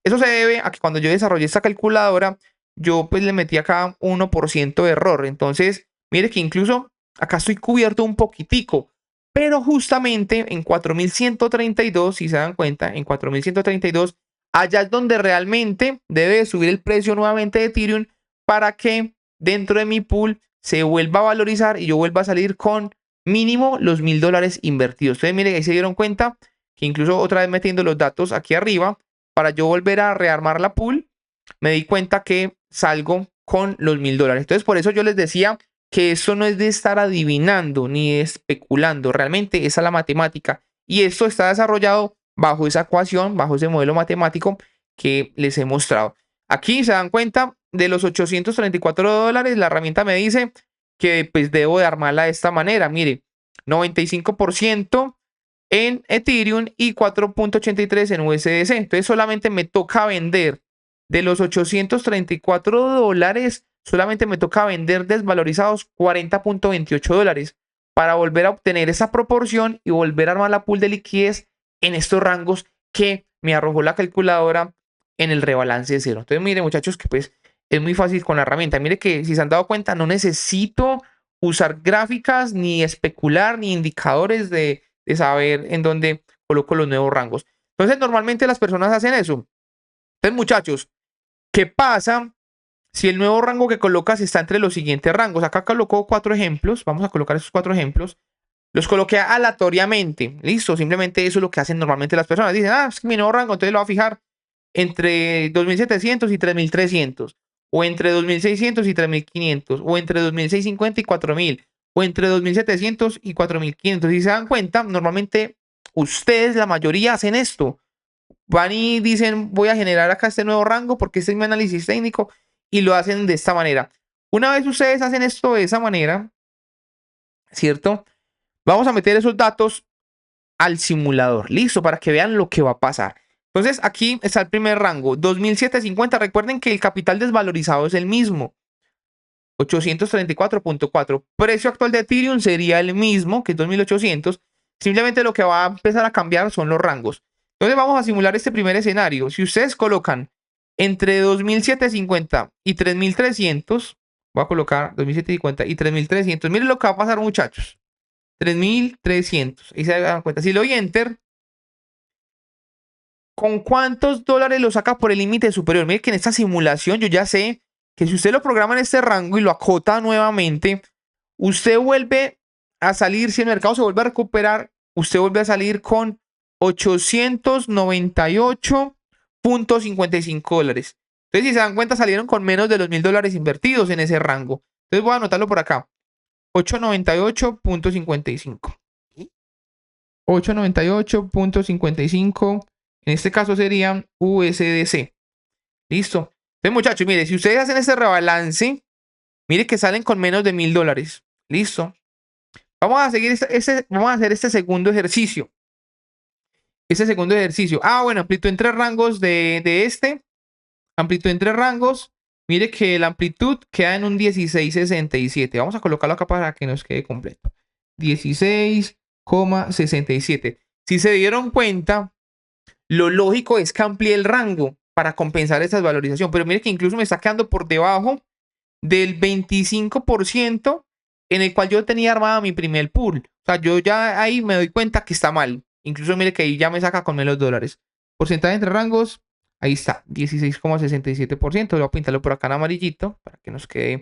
Eso se debe a que cuando yo desarrollé esta calculadora, yo pues le metí acá 1% de error. Entonces, mire que incluso acá estoy cubierto un poquitico. Pero justamente en 4.132, si se dan cuenta, en 4.132, allá es donde realmente debe subir el precio nuevamente de Ethereum para que dentro de mi pool se vuelva a valorizar y yo vuelva a salir con mínimo los $1.000 invertidos. Entonces, miren, ahí se dieron cuenta que incluso otra vez metiendo los datos aquí arriba, para yo volver a rearmar la pool, me di cuenta que salgo con los $1.000. Entonces, por eso yo les decía que esto no es de estar adivinando ni especulando, realmente esa es la matemática. Y esto está desarrollado bajo esa ecuación, bajo ese modelo matemático que les he mostrado. Aquí se dan cuenta de los $834, la herramienta me dice que pues debo de armarla de esta manera. Mire, 95% en Ethereum y 4.83 en USDC. Entonces solamente me toca vender de los $834, solamente me toca vender desvalorizados $40.28 para volver a obtener esa proporción y volver a armar la pool de liquidez en estos rangos que me arrojó la calculadora en el rebalance de cero. Entonces, mire, muchachos, que pues es muy fácil con la herramienta. Mire que si se han dado cuenta, no necesito usar gráficas, ni especular, ni indicadores de saber en dónde coloco los nuevos rangos. Entonces, normalmente las personas hacen eso. Entonces, muchachos, ¿qué pasa si el nuevo rango que colocas está entre los siguientes rangos? Acá colocó 4 ejemplos. Vamos a colocar esos 4 ejemplos. Los coloqué aleatoriamente. Listo. Simplemente eso es lo que hacen normalmente las personas. Dicen, es que mi nuevo rango, entonces lo voy a fijar entre 2.700 y 3.300. O entre 2.600 y 3.500. O entre 2.650 y 4.000. O entre 2.700 y 4.500. Si se dan cuenta, normalmente ustedes, la mayoría, hacen esto. Van y dicen, voy a generar acá este nuevo rango porque este es mi análisis técnico, y lo hacen de esta manera. Una vez ustedes hacen esto de esa manera, ¿cierto? Vamos a meter esos datos al simulador, listo, para que vean lo que va a pasar. Entonces aquí está el primer rango, 2.750. Recuerden que el capital desvalorizado es el mismo, 834.4. Precio actual de Ethereum sería el mismo, que es 2.800. Simplemente lo que va a empezar a cambiar son los rangos. Entonces vamos a simular este primer escenario. Si ustedes colocan entre 2.750 y 3.300, voy a colocar 2.750 y 3.300. Miren lo que va a pasar, muchachos. 3.300. Y se dan cuenta. Si le doy Enter, ¿con cuántos dólares lo saca por el límite superior? Miren que en esta simulación yo ya sé que si usted lo programa en este rango y lo acota nuevamente, usted vuelve a salir, si el mercado se vuelve a recuperar, usted vuelve a salir con $898.55. Entonces, si se dan cuenta, salieron con menos de los $1.000 invertidos en ese rango. Entonces, voy a anotarlo por acá. 898.55. 898.55. En este caso serían USDC. Listo. Entonces, muchachos, mire, si ustedes hacen este rebalance, mire que salen con menos de $1.000. Listo. Vamos a seguir vamos a hacer este segundo ejercicio. Bueno, amplitud entre rangos de este. Amplitud entre rangos. Mire que la amplitud queda en un 16.67. Vamos a colocarlo acá para que nos quede completo. 16,67. Si se dieron cuenta, lo lógico es que amplíe el rango para compensar esa desvalorización. Pero mire que incluso me está quedando por debajo del 25% en el cual yo tenía armada mi primer pool. O sea, yo ya ahí me doy cuenta que está mal. Incluso mire que ahí ya me saca con menos dólares. Porcentaje entre rangos, ahí está, 16,67%. Voy a pintarlo por acá en amarillito para que nos quede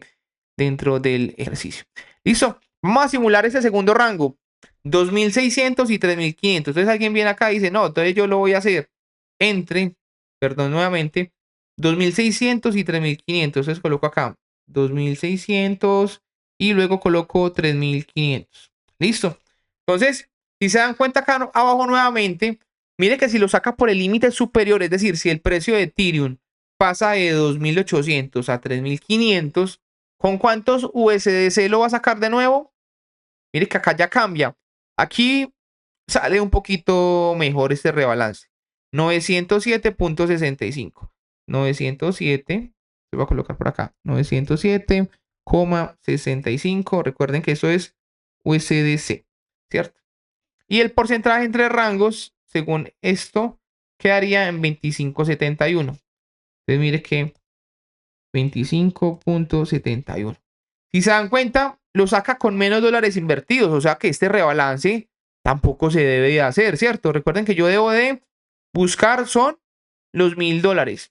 dentro del ejercicio. Listo. Vamos a simular ese segundo rango. 2.600 y 3.500. Entonces alguien viene acá y dice, no, entonces yo lo voy a hacer entre, perdón, nuevamente, 2.600 y 3.500. Entonces coloco acá 2.600 y luego coloco 3.500. Listo. Entonces, si se dan cuenta acá abajo nuevamente, mire que si lo saca por el límite superior, es decir, si el precio de Ethereum pasa de 2.800 a 3.500, ¿con cuántos USDC lo va a sacar de nuevo? Mire que acá ya cambia. Aquí sale un poquito mejor este rebalance. 907.65. 907. Se va a colocar por acá. 907,65. Recuerden que eso es USDC, ¿cierto? Y el porcentaje entre rangos, según esto, quedaría en 25.71. Entonces mire que 25.71. Si se dan cuenta, lo saca con menos dólares invertidos. O sea que este rebalance tampoco se debe de hacer, ¿cierto? Recuerden que yo debo de buscar son los $1.000.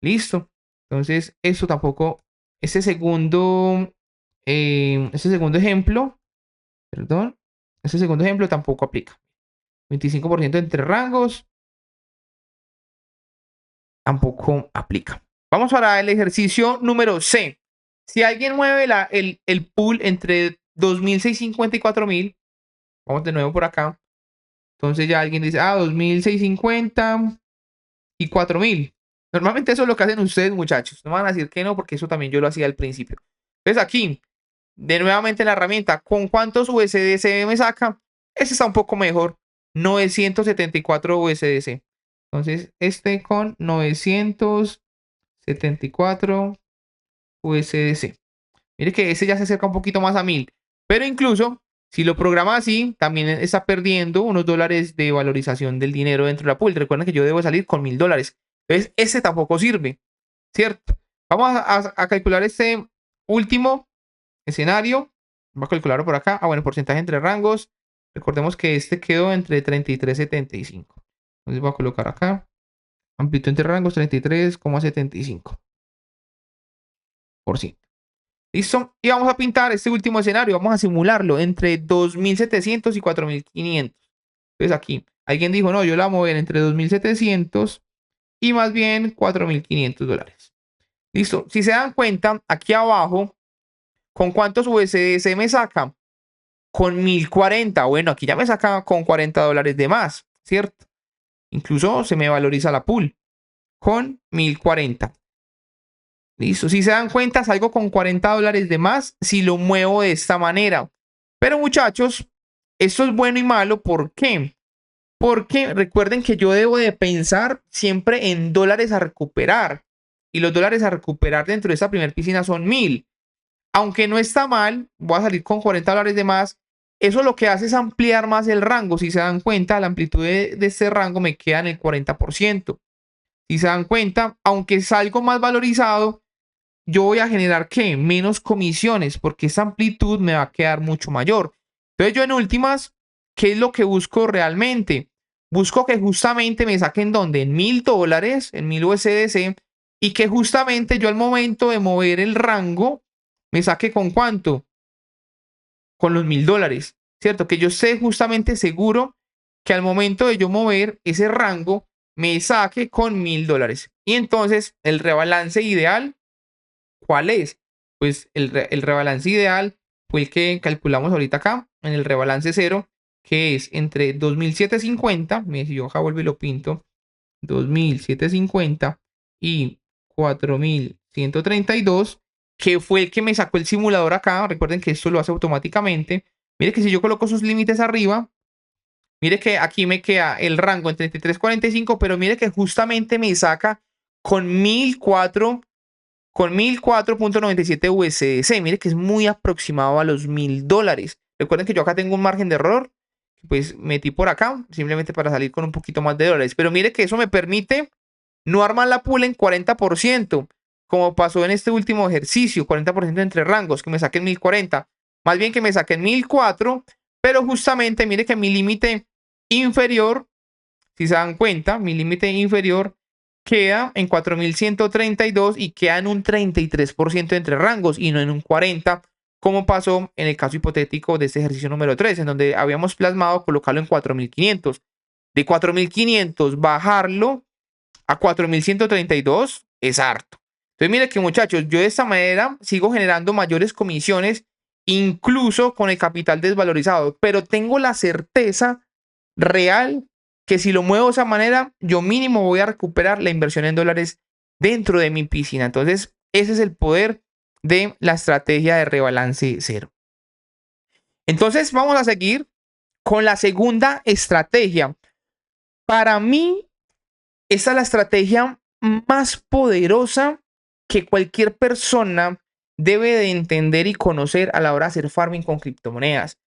Listo. Entonces, eso tampoco, ese segundo ejemplo, perdón, ese segundo ejemplo tampoco aplica. 25% entre rangos tampoco aplica. Vamos para el ejercicio número C. Si alguien mueve el pool entre 2.650 y 4.000, vamos de nuevo por acá. Entonces ya alguien dice, 2.650 y 4.000. Normalmente eso es lo que hacen ustedes, muchachos. No van a decir que no, porque eso también yo lo hacía al principio. Entonces aquí, de nuevamente la herramienta, ¿con cuántos USDC me saca? Este está un poco mejor. 974 USDC. Entonces, este con 974 USDC. Mire que ese ya se acerca un poquito más a 1.000. Pero incluso, si lo programa así, también está perdiendo unos dólares de valorización del dinero dentro de la pool. Recuerden que yo debo salir con $1.000. Entonces, ese tampoco sirve, ¿cierto? Vamos a calcular este último escenario. Vamos a calcularlo por acá. Bueno, porcentaje entre rangos. Recordemos que este quedó entre 33.75. Entonces voy a colocar acá. Amplitud entre rangos 33,75%. ¿Listo? Y vamos a pintar este último escenario. Vamos a simularlo entre 2.700 y 4.500. Entonces aquí, alguien dijo, no, yo la voy a mover entre 2.700 y más bien $4.500. Listo. Si se dan cuenta, aquí abajo, ¿con cuántos USDC me saca? Con 1.040. Bueno, aquí ya me saca con $40 de más, ¿cierto? Incluso se me valoriza la pool con 1.040. Listo. Si se dan cuenta, salgo con $40 de más si lo muevo de esta manera. Pero muchachos, esto es bueno y malo. ¿Por qué? Porque recuerden que yo debo de pensar siempre en dólares a recuperar. Y los dólares a recuperar dentro de esta primera piscina son 1.000. Aunque no está mal, voy a salir con $40 de más. Eso lo que hace es ampliar más el rango. Si se dan cuenta, la amplitud de este rango me queda en el 40%. Si se dan cuenta, aunque salgo más valorizado, yo voy a generar ¿qué? Menos comisiones, porque esa amplitud me va a quedar mucho mayor. Entonces yo en últimas, ¿qué es lo que busco realmente? Busco que justamente me saquen donde en $1.000, en 1.000 USDC, y que justamente yo al momento de mover el rango, me saque con cuánto, con los $1.000, ¿cierto? Que yo esté justamente seguro que al momento de yo mover ese rango, me saque con $1.000. Y entonces el rebalance ideal, ¿cuál es? Pues el rebalance ideal fue el que calculamos ahorita acá, en el rebalance cero, que es entre 2.750, si yo acá vuelvo y lo pinto, 2.750 y 4.132, que fue el que me sacó el simulador acá. Recuerden que esto lo hace automáticamente. Mire que si yo coloco sus límites arriba, mire que aquí me queda el rango en 33.45, pero mire que justamente me saca con 1.004.97 USDC. Mire que es muy aproximado a los $1.000. Recuerden que yo acá tengo un margen de error, pues metí por acá, simplemente para salir con un poquito más de dólares. Pero mire que eso me permite no armar la pool en 40%, como pasó en este último ejercicio, 40% entre rangos, que me saquen 1.040. Más bien que me saquen 1.004, pero justamente mire que mi límite inferior, si se dan cuenta, mi límite inferior queda en 4.132 y queda en un 33% entre rangos y no en un 40%, como pasó en el caso hipotético de este ejercicio número 3, en donde habíamos plasmado colocarlo en 4.500. De 4.500 bajarlo a 4.132 es harto. Entonces, mire que muchachos, yo de esta manera sigo generando mayores comisiones, incluso con el capital desvalorizado, pero tengo la certeza real que si lo muevo de esa manera, yo mínimo voy a recuperar la inversión en dólares dentro de mi piscina. Entonces, ese es el poder de la estrategia de rebalance cero. Entonces, vamos a seguir con la segunda estrategia. Para mí, esa es la estrategia más poderosa que cualquier persona debe de entender y conocer a la hora de hacer farming con criptomonedas.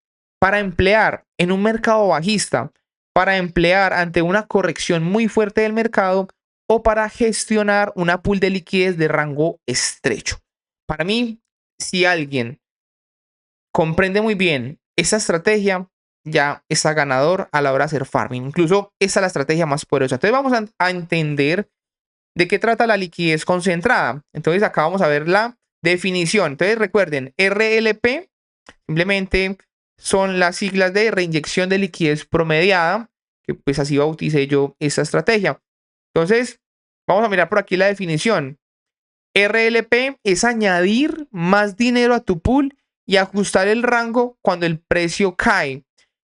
Para emplear en un mercado bajista, para emplear ante una corrección muy fuerte del mercado o para gestionar una pool de liquidez de rango estrecho. Para mí, si alguien comprende muy bien esa estrategia, ya está ganador a la hora de hacer farming. Incluso esa es la estrategia más poderosa. Entonces vamos a entender de qué trata la liquidez concentrada. Entonces acá vamos a ver la definición. Entonces recuerden, RLP simplemente son las siglas de reinyección de liquidez promediada, que pues así bauticé yo esta estrategia. Entonces vamos a mirar por aquí la definición. RLP es añadir más dinero a tu pool y ajustar el rango cuando el precio cae,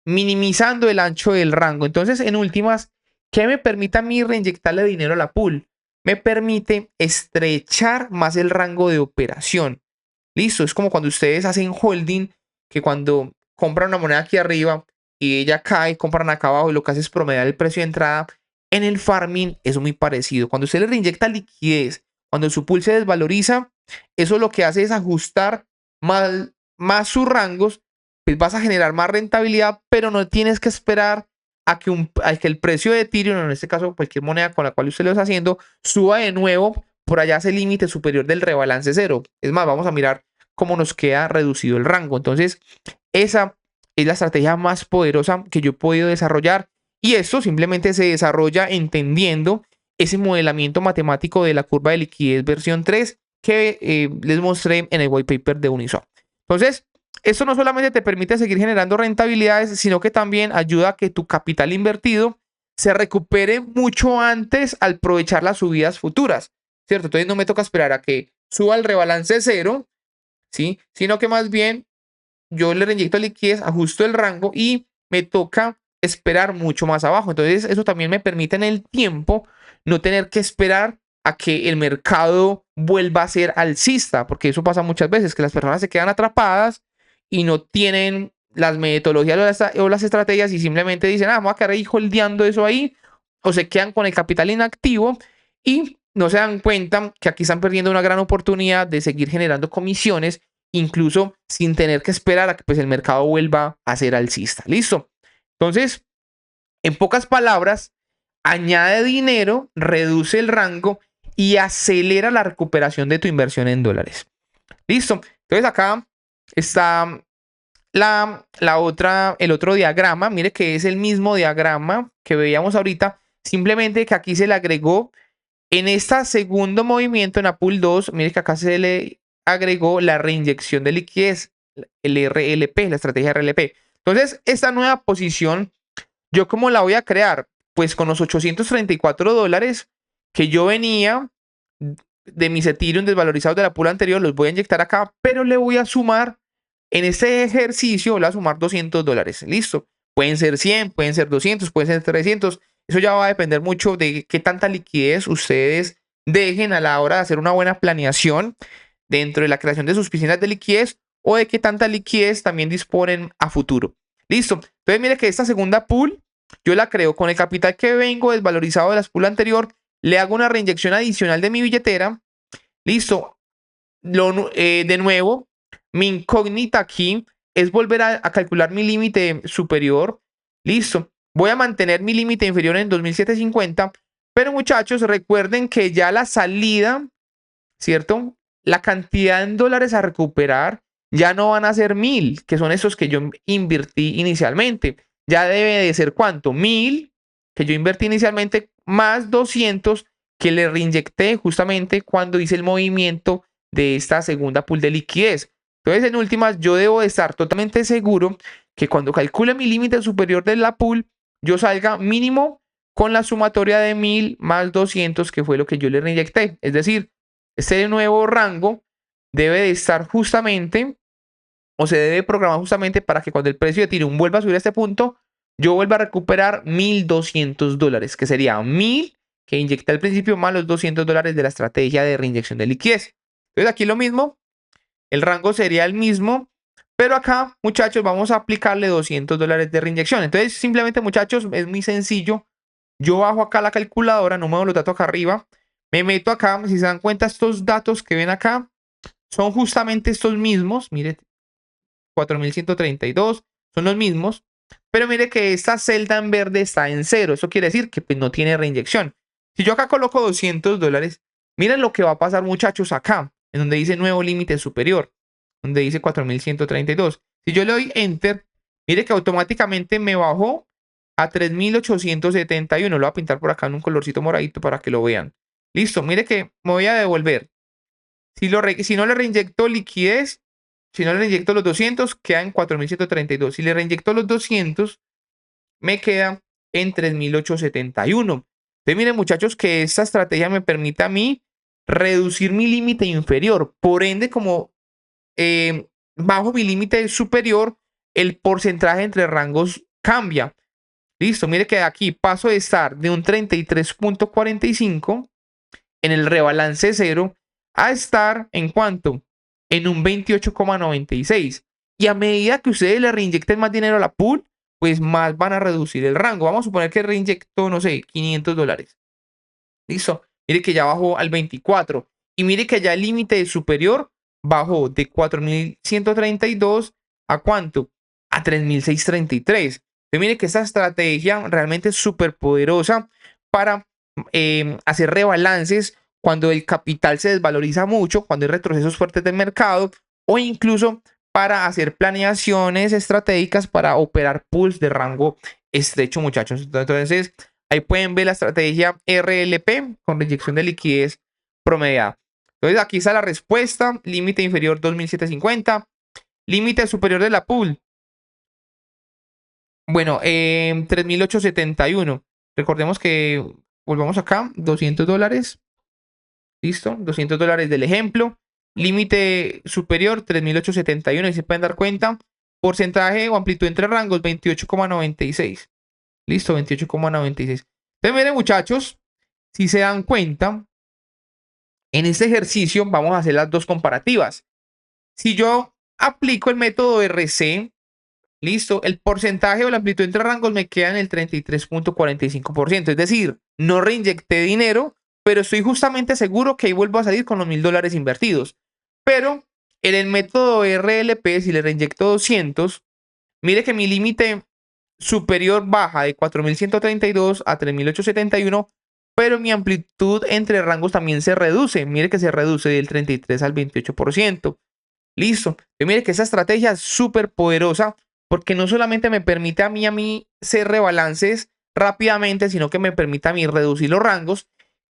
minimizando el ancho del rango. Entonces, en últimas, ¿qué me permite a mí reinyectarle dinero a la pool? Me permite estrechar más el rango de operación. Listo, es como cuando ustedes hacen holding, que cuando compran una moneda aquí arriba y ella cae, compran acá abajo y lo que hace es promediar el precio de entrada. En el farming es muy parecido. Cuando usted le reinyecta liquidez, cuando su pool se desvaloriza, eso lo que hace es ajustar más sus rangos, pues vas a generar más rentabilidad, pero no tienes que esperar a que el precio de Ethereum, en este caso cualquier moneda con la cual usted lo está haciendo, suba de nuevo por allá ese límite superior del rebalance cero. Es más, vamos a mirar cómo nos queda reducido el rango. Entonces, esa es la estrategia más poderosa que yo he podido desarrollar y esto simplemente se desarrolla entendiendo ese modelamiento matemático de la curva de liquidez versión 3 que les mostré en el white paper de Uniswap. Entonces, esto no solamente te permite seguir generando rentabilidades, sino que también ayuda a que tu capital invertido se recupere mucho antes al aprovechar las subidas futuras, ¿cierto? Entonces no me toca esperar a que suba el rebalance cero, ¿sí? Sino que más bien yo le reinyecto liquidez, ajusto el rango y me toca esperar mucho más abajo. Entonces eso también me permite en el tiempo no tener que esperar a que el mercado vuelva a ser alcista, porque eso pasa muchas veces, que las personas se quedan atrapadas y no tienen las metodologías o las estrategias y simplemente dicen, vamos a quedar ahí holdeando eso ahí, o se quedan con el capital inactivo y no se dan cuenta que aquí están perdiendo una gran oportunidad de seguir generando comisiones, incluso sin tener que esperar a que pues, el mercado vuelva a ser alcista. ¿Listo? Entonces, en pocas palabras, añade dinero, reduce el rango y acelera la recuperación de tu inversión en dólares. Listo. Entonces acá está el otro diagrama. Mire que es el mismo diagrama que veíamos ahorita, simplemente que aquí se le agregó en este segundo movimiento en la pool 2, mire que acá se le agregó la reinyección de liquidez, el RLP, la estrategia RLP. Entonces, esta nueva posición, ¿yo cómo la voy a crear? Pues con los $834 que yo venía de mis Ethereum desvalorizados de la pool anterior, los voy a inyectar acá, pero le voy a sumar en este ejercicio, le voy a sumar $200. Listo. Pueden ser 100, pueden ser 200, pueden ser 300. Eso ya va a depender mucho de qué tanta liquidez ustedes dejen a la hora de hacer una buena planeación dentro de la creación de sus piscinas de liquidez o de qué tanta liquidez también disponen a futuro. Listo. Entonces, mire que esta segunda pool yo la creo con el capital que vengo desvalorizado de la pool anterior, le hago una reinyección adicional de mi billetera. Listo. De nuevo, mi incógnita aquí es volver a calcular mi límite superior. Listo. Voy a mantener mi límite inferior en 2.750. Pero muchachos, recuerden que ya la salida, ¿cierto? La cantidad en dólares a recuperar ya no van a ser 1.000, que son esos que yo invertí inicialmente. Ya debe de ser ¿cuánto? 1.000 que yo invertí inicialmente más 200 que le reinyecté justamente cuando hice el movimiento de esta segunda pool de liquidez. Entonces, en últimas, yo debo de estar totalmente seguro que cuando calcule mi límite superior de la pool, yo salga mínimo con la sumatoria de 1000 más 200, que fue lo que yo le reinyecté. Es decir, este nuevo rango debe de estar justamente, o se debe programar justamente para que cuando el precio de Ethereum vuelva a subir a este punto, yo vuelva a recuperar $1200, que sería 1000 que inyecté al principio más los $200 de la estrategia de reinyección de liquidez. Entonces, aquí lo mismo, el rango sería el mismo, pero acá, muchachos, vamos a aplicarle $200 de reinyección. Entonces, simplemente, muchachos, es muy sencillo. Yo bajo acá la calculadora, no muevo los datos acá arriba, me meto acá. Si se dan cuenta, estos datos que ven acá son justamente estos mismos. Mire, 4132 son los mismos, pero mire que esta celda en verde está en cero. Eso quiere decir que pues, no tiene reinyección. Si yo acá coloco $200, miren lo que va a pasar, muchachos, acá, en donde dice nuevo límite superior, donde dice 4132. Si yo le doy enter, mire que automáticamente me bajó a 3871. Lo voy a pintar por acá en un colorcito moradito para que lo vean. Listo, mire que me voy a devolver. Si no le reinyecto liquidez, si no le reinyecto los 200, queda en 4132. Si le reinyecto los 200, me queda en 3871. Entonces, miren, muchachos, que esta estrategia me permite a mí reducir mi límite inferior. Por ende, como bajo mi límite superior, el porcentaje entre rangos cambia. Listo, mire que aquí paso de estar de un 33.45 en el rebalance cero a estar en cuánto, en un 28.96. Y a medida que ustedes le reinyecten más dinero a la pool, pues más van a reducir el rango. Vamos a suponer que reinyectó, no sé, $500. Listo. Mire que ya bajó al 24. Y mire que ya el límite superior bajó de 4132 a cuánto, a 3633. Entonces, mire que esta estrategia realmente es súper poderosa para hacer rebalances cuando el capital se desvaloriza mucho, cuando hay retrocesos fuertes del mercado, o incluso para hacer planeaciones estratégicas para operar pools de rango estrecho, muchachos. Entonces, ahí pueden ver la estrategia RLP con reinyección de liquidez promediada. Entonces, aquí está la respuesta. Límite inferior 2750. Límite superior de la pool. Bueno, 3871. Recordemos que volvamos acá. $200. Listo. $200 del ejemplo. Límite superior 3871. Y se pueden dar cuenta. Porcentaje o amplitud entre rangos 28.96. Listo, 28.96. Entonces, miren, muchachos, si se dan cuenta, en este ejercicio vamos a hacer las dos comparativas. Si yo aplico el método RC, listo, el porcentaje o la amplitud entre rangos me queda en el 33.45%. Es decir, no reinyecté dinero, pero estoy justamente seguro que ahí vuelvo a salir con los $1000 invertidos. Pero en el método RLP, si le reinyecto 200, mire que mi límite superior baja de 4132 a 3871, pero mi amplitud entre rangos también se reduce. Mire que se reduce del 33 al 28%. Listo. Y mire que esa estrategia es súper poderosa porque no solamente me permite a mí hacer rebalances rápidamente, sino que me permite a mí reducir los rangos.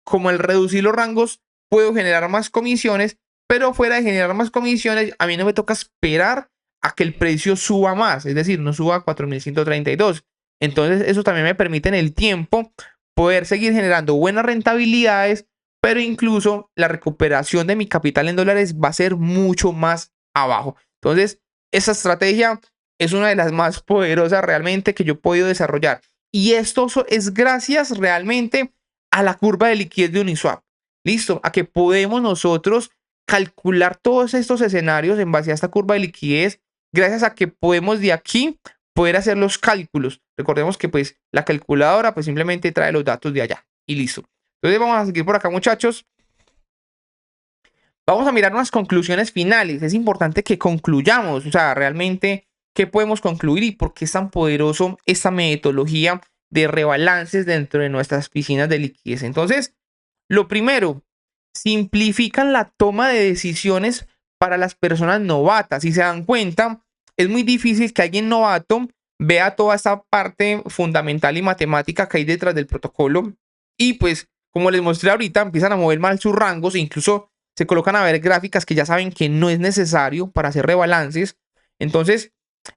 Como al reducir los rangos puedo generar más comisiones, pero fuera de generar más comisiones, a mí no me toca esperar a que el precio suba más, es decir, no suba a 4132. Entonces, eso también me permite en el tiempo poder seguir generando buenas rentabilidades, pero incluso la recuperación de mi capital en dólares va a ser mucho más abajo. Entonces, esa estrategia es una de las más poderosas realmente que yo he podido desarrollar. Y esto es gracias realmente a la curva de liquidez de Uniswap. Listo, a que podemos nosotros calcular todos estos escenarios en base a esta curva de liquidez, gracias a que podemos de aquí poder hacer los cálculos. Recordemos que pues la calculadora pues simplemente trae los datos de allá y listo. Entonces vamos a seguir por acá, muchachos. Vamos a mirar unas conclusiones finales. Es importante que concluyamos, o sea, realmente qué podemos concluir y por qué es tan poderoso esta metodología de rebalances dentro de nuestras piscinas de liquidez. Entonces, lo primero, simplifican la toma de decisiones para las personas novatas. Si se dan cuenta, es muy difícil que alguien novato vea toda esta parte fundamental y matemática que hay detrás del protocolo y pues, como les mostré ahorita, empiezan a mover mal sus rangos e incluso se colocan a ver gráficas que ya saben que no es necesario para hacer rebalances. Entonces,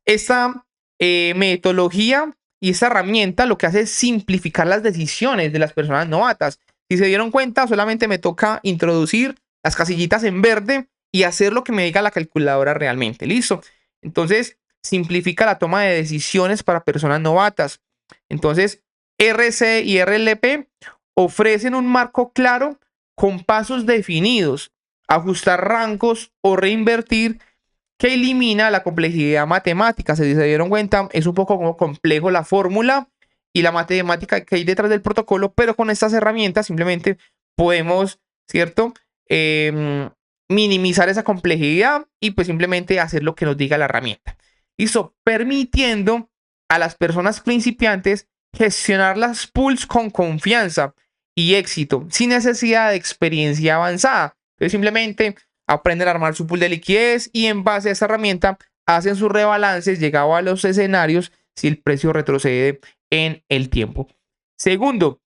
esta metodología y esta herramienta lo que hace es simplificar las decisiones de las personas novatas. Si se dieron cuenta, solamente me toca introducir las casillitas en verde y hacer lo que me diga la calculadora realmente. ¿Listo? Entonces, simplifica la toma de decisiones para personas novatas. Entonces, RC y RLP ofrecen un marco claro con pasos definidos, ajustar rangos o reinvertir, que elimina la complejidad matemática. Si se dieron cuenta, es un poco como complejo la fórmula y la matemática que hay detrás del protocolo, pero con estas herramientas simplemente podemos, ¿cierto? Minimizar esa complejidad y pues simplemente hacer lo que nos diga la herramienta. Listo, permitiendo a las personas principiantes gestionar las pools con confianza y éxito, sin necesidad de experiencia avanzada. Entonces simplemente aprenden a armar su pool de liquidez y en base a esta herramienta hacen sus rebalances llegado a los escenarios si el precio retrocede en el tiempo. Segundo,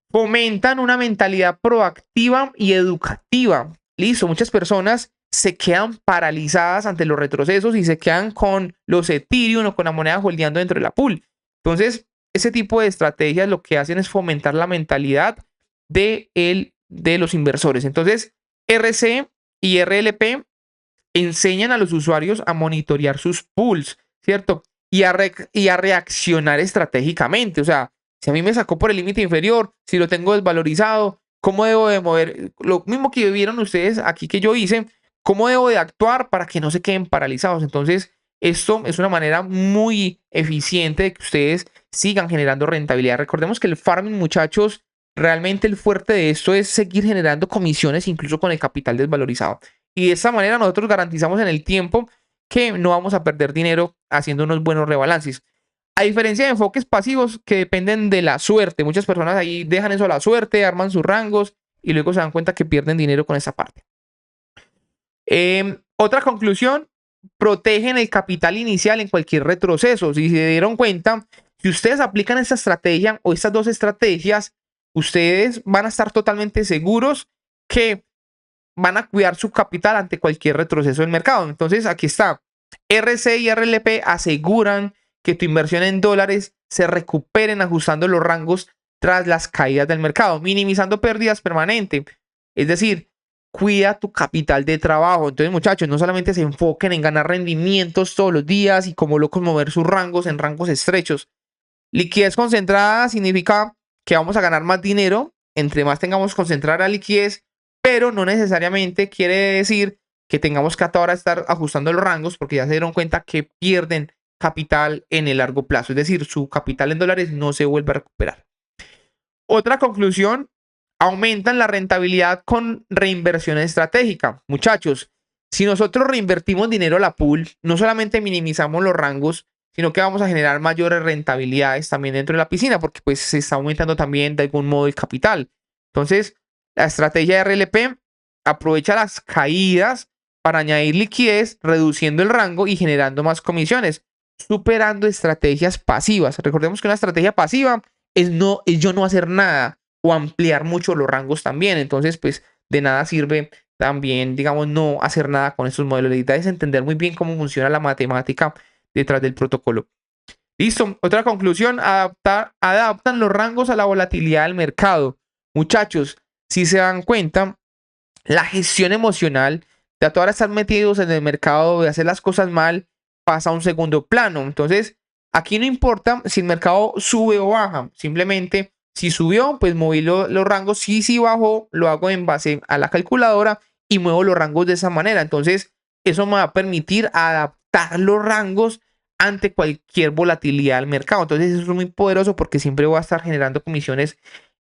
fomentan una mentalidad proactiva y educativa. Listo, muchas personas se quedan paralizadas ante los retrocesos y se quedan con los Ethereum o con la moneda holdeando dentro de la pool. Entonces, ese tipo de estrategias lo que hacen es fomentar la mentalidad de los inversores. Entonces, RC y RLP enseñan a los usuarios a monitorear sus pools, ¿cierto? Y a reaccionar estratégicamente. O sea, si a mí me sacó por el límite inferior, si lo tengo desvalorizado, ¿cómo debo de mover? Lo mismo que vieron ustedes aquí que yo hice, ¿cómo debo de actuar para que no se queden paralizados? Entonces, esto es una manera muy eficiente de que ustedes sigan generando rentabilidad. Recordemos que el farming, muchachos, realmente el fuerte de esto es seguir generando comisiones incluso con el capital desvalorizado. Y de esta manera nosotros garantizamos en el tiempo que no vamos a perder dinero haciendo unos buenos rebalances. A diferencia de enfoques pasivos que dependen de la suerte, muchas personas ahí dejan eso a la suerte, arman sus rangos y luego se dan cuenta que pierden dinero con esa parte. Otra conclusión, protegen el capital inicial en cualquier retroceso. Si se dieron cuenta, si ustedes aplican esta estrategia o estas dos estrategias, ustedes van a estar totalmente seguros que van a cuidar su capital ante cualquier retroceso del mercado. Entonces, aquí está. RC y RLP aseguran que tu inversión en dólares se recuperen ajustando los rangos tras las caídas del mercado, minimizando pérdidas permanentes. Es decir, cuida tu capital de trabajo. Entonces, muchachos, no solamente se enfoquen en ganar rendimientos todos los días y como locos mover sus rangos en rangos estrechos. Liquidez concentrada significa que vamos a ganar más dinero entre más tengamos concentrada la liquidez, pero no necesariamente quiere decir que tengamos que ahora estar ajustando los rangos porque ya se dieron cuenta que pierden capital en el largo plazo. Es decir, su capital en dólares no se vuelve a recuperar. Otra conclusión, aumentan la rentabilidad con reinversión estratégica. Muchachos, si nosotros reinvertimos dinero a la pool, no solamente minimizamos los rangos, sino que vamos a generar mayores rentabilidades también dentro de la piscina, porque pues se está aumentando también de algún modo el capital. Entonces, la estrategia de RLP aprovecha las caídas para añadir liquidez, reduciendo el rango y generando más comisiones, superando estrategias pasivas. Recordemos que una estrategia pasiva es yo no hacer nada o ampliar mucho los rangos también. Entonces, pues de nada sirve también, digamos, no hacer nada con estos modelos. La idea es entender muy bien cómo funciona la matemática detrás del protocolo. Listo. Otra conclusión, adaptan los rangos a la volatilidad del mercado. Muchachos, si se dan cuenta, la gestión emocional de a todas estar metidos en el mercado, de hacer las cosas mal, pasa a un segundo plano. Entonces, aquí no importa si el mercado sube o baja, simplemente si subió, pues moví los rangos, si bajó, lo hago en base a la calculadora y muevo los rangos de esa manera. Entonces, eso me va a permitir adaptar los rangos ante cualquier volatilidad del mercado. Entonces, eso es muy poderoso porque siempre voy a estar generando comisiones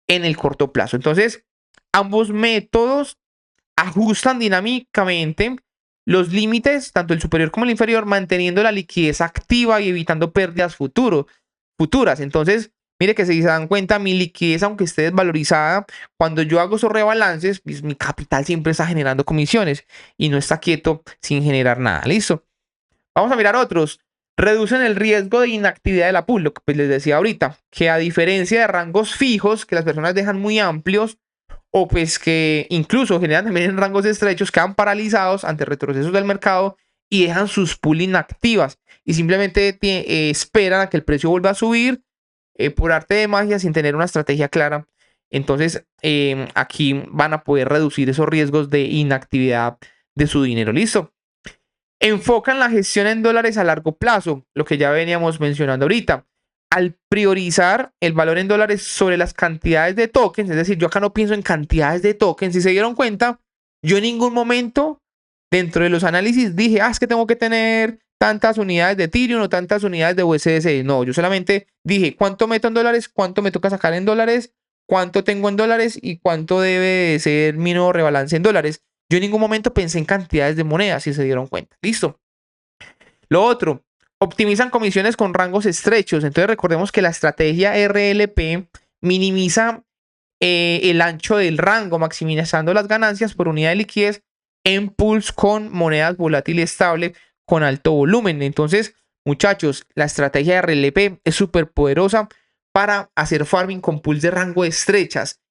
en el corto plazo. Entonces, ambos métodos ajustan dinámicamente los límites, tanto el superior como el inferior, manteniendo la liquidez activa y evitando pérdidas futuras. Entonces, mire que si se dan cuenta, mi liquidez, aunque esté desvalorizada, cuando yo hago esos rebalances, pues mi capital siempre está generando comisiones y no está quieto sin generar nada. ¿Listo? Vamos a mirar otros. Reducen el riesgo de inactividad de la pool, lo que pues les decía ahorita, que a diferencia de rangos fijos que las personas dejan muy amplios, o pues que incluso generan también en rangos estrechos, quedan paralizados ante retrocesos del mercado y dejan sus pool inactivas y simplemente esperan a que el precio vuelva a subir por arte de magia sin tener una estrategia clara. Entonces, aquí van a poder reducir esos riesgos de inactividad de su dinero. ¿Listo? Enfocan la gestión en dólares a largo plazo, lo que ya veníamos mencionando ahorita. Al priorizar el valor en dólares sobre las cantidades de tokens, es decir, yo acá no pienso en cantidades de tokens, si se dieron cuenta, yo en ningún momento dentro de los análisis dije, es que tengo que tener tantas unidades de Ethereum o tantas unidades de USDC. No, yo solamente dije, ¿cuánto meto en dólares? ¿Cuánto me toca sacar en dólares? ¿Cuánto tengo en dólares? ¿Y cuánto debe ser mi nuevo rebalance en dólares? Yo en ningún momento pensé en cantidades de monedas, si se dieron cuenta. Listo. Lo otro, optimizan comisiones con rangos estrechos. Entonces recordemos que la estrategia RLP minimiza el ancho del rango, maximizando las ganancias por unidad de liquidez en pools con monedas volátil y estable con alto volumen. Entonces, muchachos, la estrategia de RLP es súper poderosa para hacer farming con pools de rango estrechas.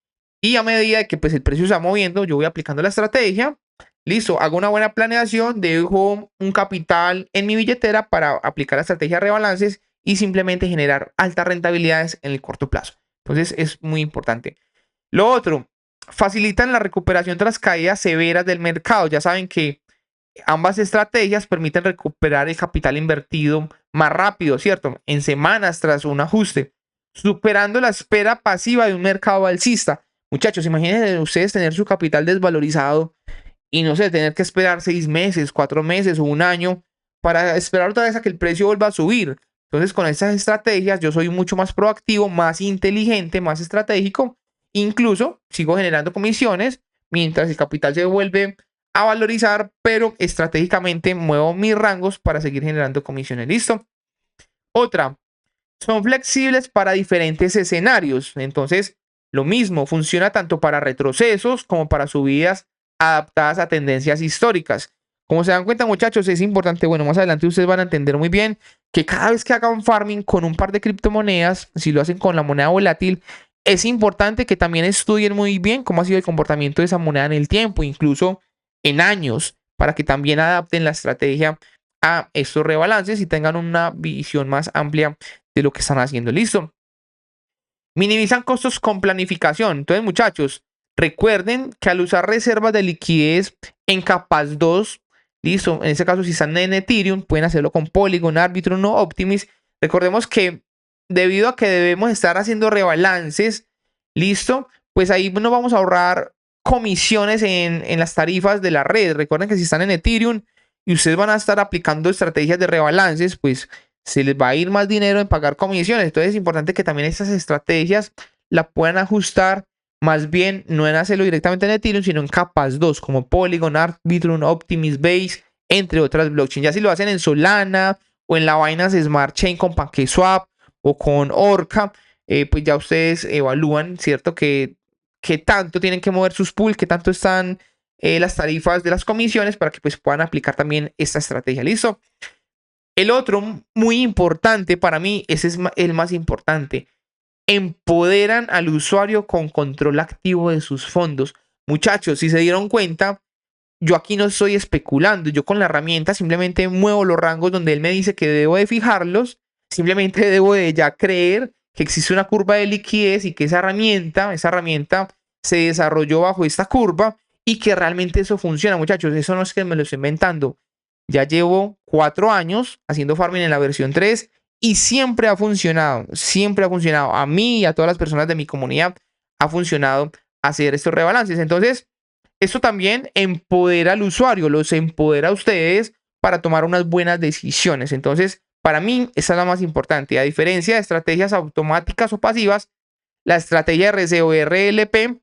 Y a medida que pues, el precio se va moviendo, yo voy aplicando la estrategia. Listo, hago una buena planeación, dejo un capital en mi billetera para aplicar la estrategia de rebalances y simplemente generar altas rentabilidades en el corto plazo. Entonces es muy importante. Lo otro, facilitan la recuperación tras caídas severas del mercado. Ya saben que ambas estrategias permiten recuperar el capital invertido más rápido, ¿cierto? En semanas tras un ajuste, superando la espera pasiva de un mercado alcista. Muchachos, imagínense ustedes tener su capital desvalorizado y no sé, tener que esperar 6 meses, 4 meses o un año para esperar otra vez a que el precio vuelva a subir. Entonces, con estas estrategias, yo soy mucho más proactivo, más inteligente, más estratégico. Incluso sigo generando comisiones mientras el capital se vuelve a valorizar, pero estratégicamente muevo mis rangos para seguir generando comisiones. ¿Listo? Otra, son flexibles para diferentes escenarios. Entonces, lo mismo, funciona tanto para retrocesos como para subidas adaptadas a tendencias históricas. Como se dan cuenta, muchachos, es importante, bueno, más adelante ustedes van a entender muy bien que cada vez que hagan farming con un par de criptomonedas, si lo hacen con la moneda volátil, es importante que también estudien muy bien cómo ha sido el comportamiento de esa moneda en el tiempo, incluso en años, para que también adapten la estrategia a estos rebalances y tengan una visión más amplia de lo que están haciendo. Listo. Minimizan costos con planificación. Entonces, muchachos, recuerden que al usar reservas de liquidez en capas 2, listo, en este caso si están en Ethereum, pueden hacerlo con Polygon, Arbitrum o Optimism. Recordemos que debido a que debemos estar haciendo rebalances, listo, pues ahí nos vamos a ahorrar comisiones en las tarifas de la red. Recuerden que si están en Ethereum y ustedes van a estar aplicando estrategias de rebalances, pues se les va a ir más dinero en pagar comisiones. Entonces es importante que también estas estrategias la puedan ajustar más bien no en hacerlo directamente en Ethereum, sino en capas 2 como Polygon, Arbitrum, Optimism, Base, entre otras blockchains. Ya si lo hacen en Solana o en la Binance Smart Chain con PancakeSwap o con Orca, pues ya ustedes evalúan, ¿cierto? Que tanto tienen que mover sus pools, que tanto están las tarifas de las comisiones para que pues puedan aplicar también esta estrategia. ¿Listo? El otro, muy importante para mí, ese es el más importante, empoderan al usuario con control activo de sus fondos. Muchachos, si se dieron cuenta, yo aquí no estoy especulando, yo con la herramienta simplemente muevo los rangos donde él me dice que debo de fijarlos, simplemente debo de ya creer que existe una curva de liquidez y que esa herramienta se desarrolló bajo esta curva y que realmente eso funciona, muchachos. Eso no es que me lo estoy inventando. Ya llevo 4 años haciendo farming en la versión 3 y siempre ha funcionado, siempre ha funcionado. A mí y a todas las personas de mi comunidad ha funcionado hacer estos rebalances. Entonces, esto también empodera al usuario, los empodera a ustedes para tomar unas buenas decisiones. Entonces, para mí, esa es la más importante. A diferencia de estrategias automáticas o pasivas, la estrategia RC o RLP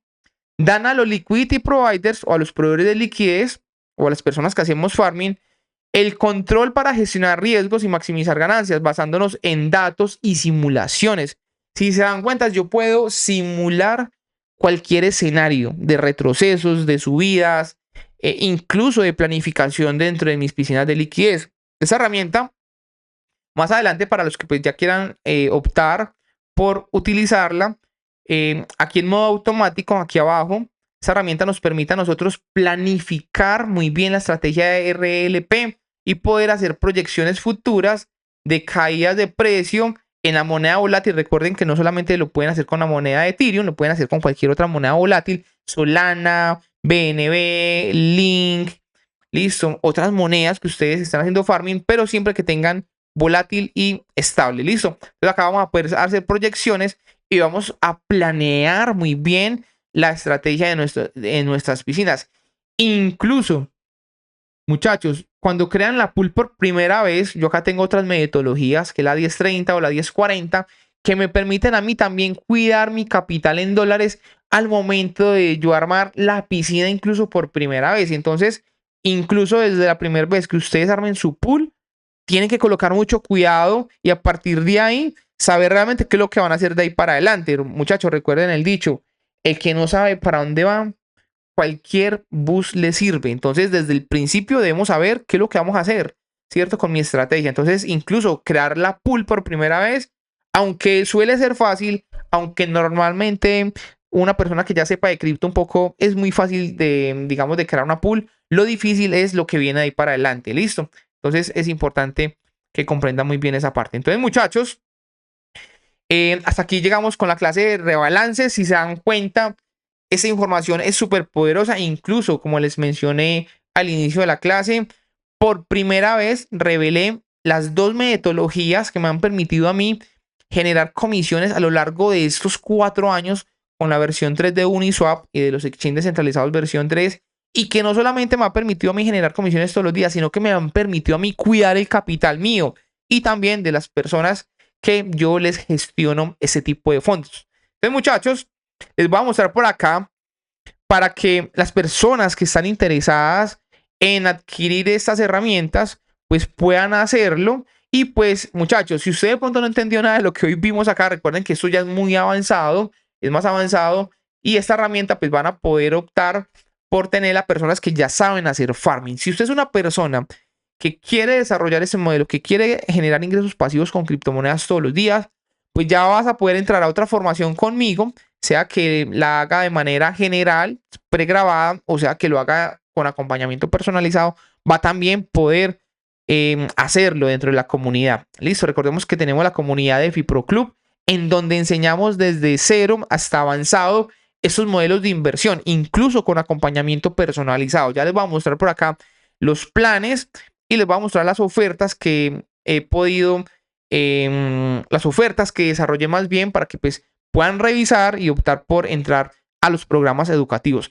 dan a los liquidity providers o a los proveedores de liquidez o a las personas que hacemos farming el control para gestionar riesgos y maximizar ganancias basándonos en datos y simulaciones. Si se dan cuenta, yo puedo simular cualquier escenario de retrocesos, de subidas, incluso de planificación dentro de mis piscinas de liquidez. Esa herramienta, más adelante, para los que pues, ya quieran optar por utilizarla, aquí en modo automático, aquí abajo, esta herramienta nos permite a nosotros planificar muy bien la estrategia de RLP y poder hacer proyecciones futuras de caídas de precio en la moneda volátil. Recuerden que no solamente lo pueden hacer con la moneda de Ethereum, lo pueden hacer con cualquier otra moneda volátil, Solana, BNB, Link, listo, otras monedas que ustedes están haciendo farming, pero siempre que tengan volátil y estable, listo. Entonces acá vamos a poder hacer proyecciones y vamos a planear muy bien la estrategia de nuestras piscinas. Incluso, muchachos, cuando crean la pool por primera vez, yo acá tengo otras metodologías, que es la 1030 o la 1040, que me permiten a mí también cuidar mi capital en dólares al momento de yo armar la piscina, incluso por primera vez. Entonces, incluso desde la primera vez que ustedes armen su pool, tienen que colocar mucho cuidado y a partir de ahí saber realmente qué es lo que van a hacer de ahí para adelante. Muchachos, recuerden el dicho, el que no sabe para dónde va, cualquier bus le sirve. Entonces, desde el principio debemos saber qué es lo que vamos a hacer, ¿cierto? Con mi estrategia. Entonces, incluso crear la pool por primera vez, aunque suele ser fácil, aunque normalmente una persona que ya sepa de cripto un poco es muy fácil de, digamos, de crear una pool. Lo difícil es lo que viene ahí para adelante, ¿listo? Entonces, es importante que comprendan muy bien esa parte. Entonces, muchachos, hasta aquí llegamos con la clase de rebalance. Si se dan cuenta, esa información es súper poderosa. Incluso, como les mencioné al inicio de la clase, por primera vez revelé las dos metodologías que me han permitido a mí generar comisiones a lo largo de estos 4 años con la versión 3 de Uniswap y de los exchanges centralizados versión 3, y que no solamente me ha permitido a mí generar comisiones todos los días, sino que me han permitido a mí cuidar el capital mío y también de las personas que yo les gestiono ese tipo de fondos. Entonces, muchachos, les voy a mostrar por acá para que las personas que están interesadas en adquirir estas herramientas pues puedan hacerlo. Y pues, muchachos, si usted de pronto no entendió nada de lo que hoy vimos acá, recuerden que esto ya es muy avanzado, es más avanzado, y esta herramienta pues van a poder optar por tener a personas que ya saben hacer farming. Si usted es una persona que quiere desarrollar ese modelo, que quiere generar ingresos pasivos con criptomonedas todos los días, pues ya vas a poder entrar a otra formación conmigo, sea que la haga de manera general, pregrabada, o sea que lo haga con acompañamiento personalizado, va a también poder hacerlo dentro de la comunidad. Listo, recordemos que tenemos la comunidad de FIPRO Club, en donde enseñamos desde cero hasta avanzado estos modelos de inversión, incluso con acompañamiento personalizado. Ya les voy a mostrar por acá los planes y les voy a mostrar las ofertas que he podido, las ofertas que desarrollé más bien para que pues puedan revisar y optar por entrar a los programas educativos.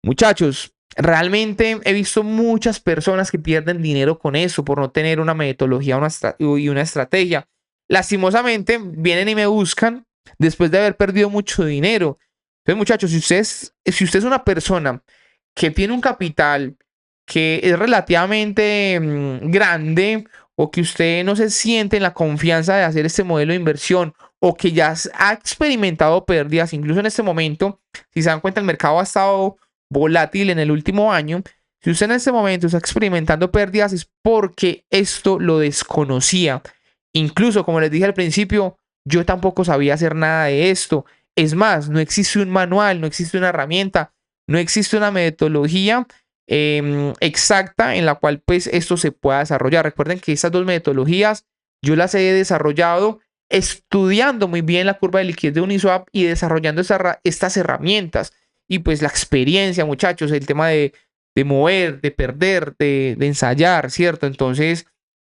Muchachos, realmente he visto muchas personas que pierden dinero con eso por no tener una metodología y una estrategia. Lastimosamente, vienen y me buscan después de haber perdido mucho dinero. Entonces, muchachos, si usted es una persona que tiene un capital que es relativamente grande, o que usted no se siente en la confianza de hacer este modelo de inversión, o que ya ha experimentado pérdidas, incluso en este momento, si se dan cuenta, el mercado ha estado volátil en el último año. Si usted en este momento está experimentando pérdidas, es porque esto lo desconocía. Incluso, como les dije al principio, yo tampoco sabía hacer nada de esto. Es más, no existe un manual, no existe una herramienta, no existe una metodología exacta en la cual pues esto se pueda desarrollar. Recuerden que estas dos metodologías yo las he desarrollado estudiando muy bien la curva de liquidez de Uniswap y desarrollando estas herramientas. Y pues la experiencia, muchachos, el tema de mover, de perder, de ensayar, ¿cierto? Entonces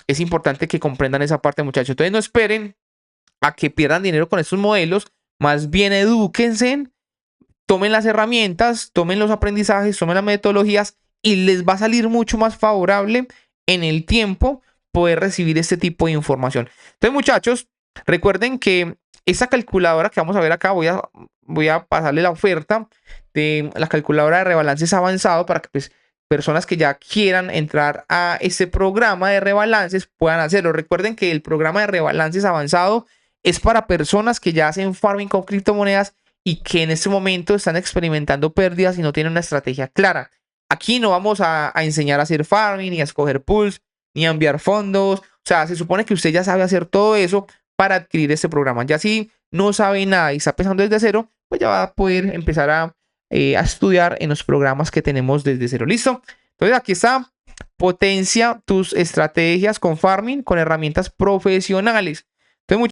es importante que comprendan esa parte, muchachos. Entonces no esperen a que pierdan dinero con estos modelos, más bien edúquense, tomen las herramientas, tomen los aprendizajes, tomen las metodologías y les va a salir mucho más favorable en el tiempo poder recibir este tipo de información. Entonces, muchachos, recuerden que esta calculadora que vamos a ver acá, voy a pasarle la oferta de la calculadora de rebalances avanzado para que pues, personas que ya quieran entrar a este programa de rebalances puedan hacerlo. Recuerden que el programa de rebalances avanzado es para personas que ya hacen farming con criptomonedas y que en este momento están experimentando pérdidas y no tienen una estrategia clara. Aquí no vamos a enseñar a hacer farming, ni a escoger pools, ni a enviar fondos. O sea, se supone que usted ya sabe hacer todo eso para adquirir este programa. Ya si no sabe nada y está empezando desde cero, pues ya va a poder empezar a estudiar en los programas que tenemos desde cero. ¿Listo? Entonces aquí está. Potencia tus estrategias con farming con herramientas profesionales.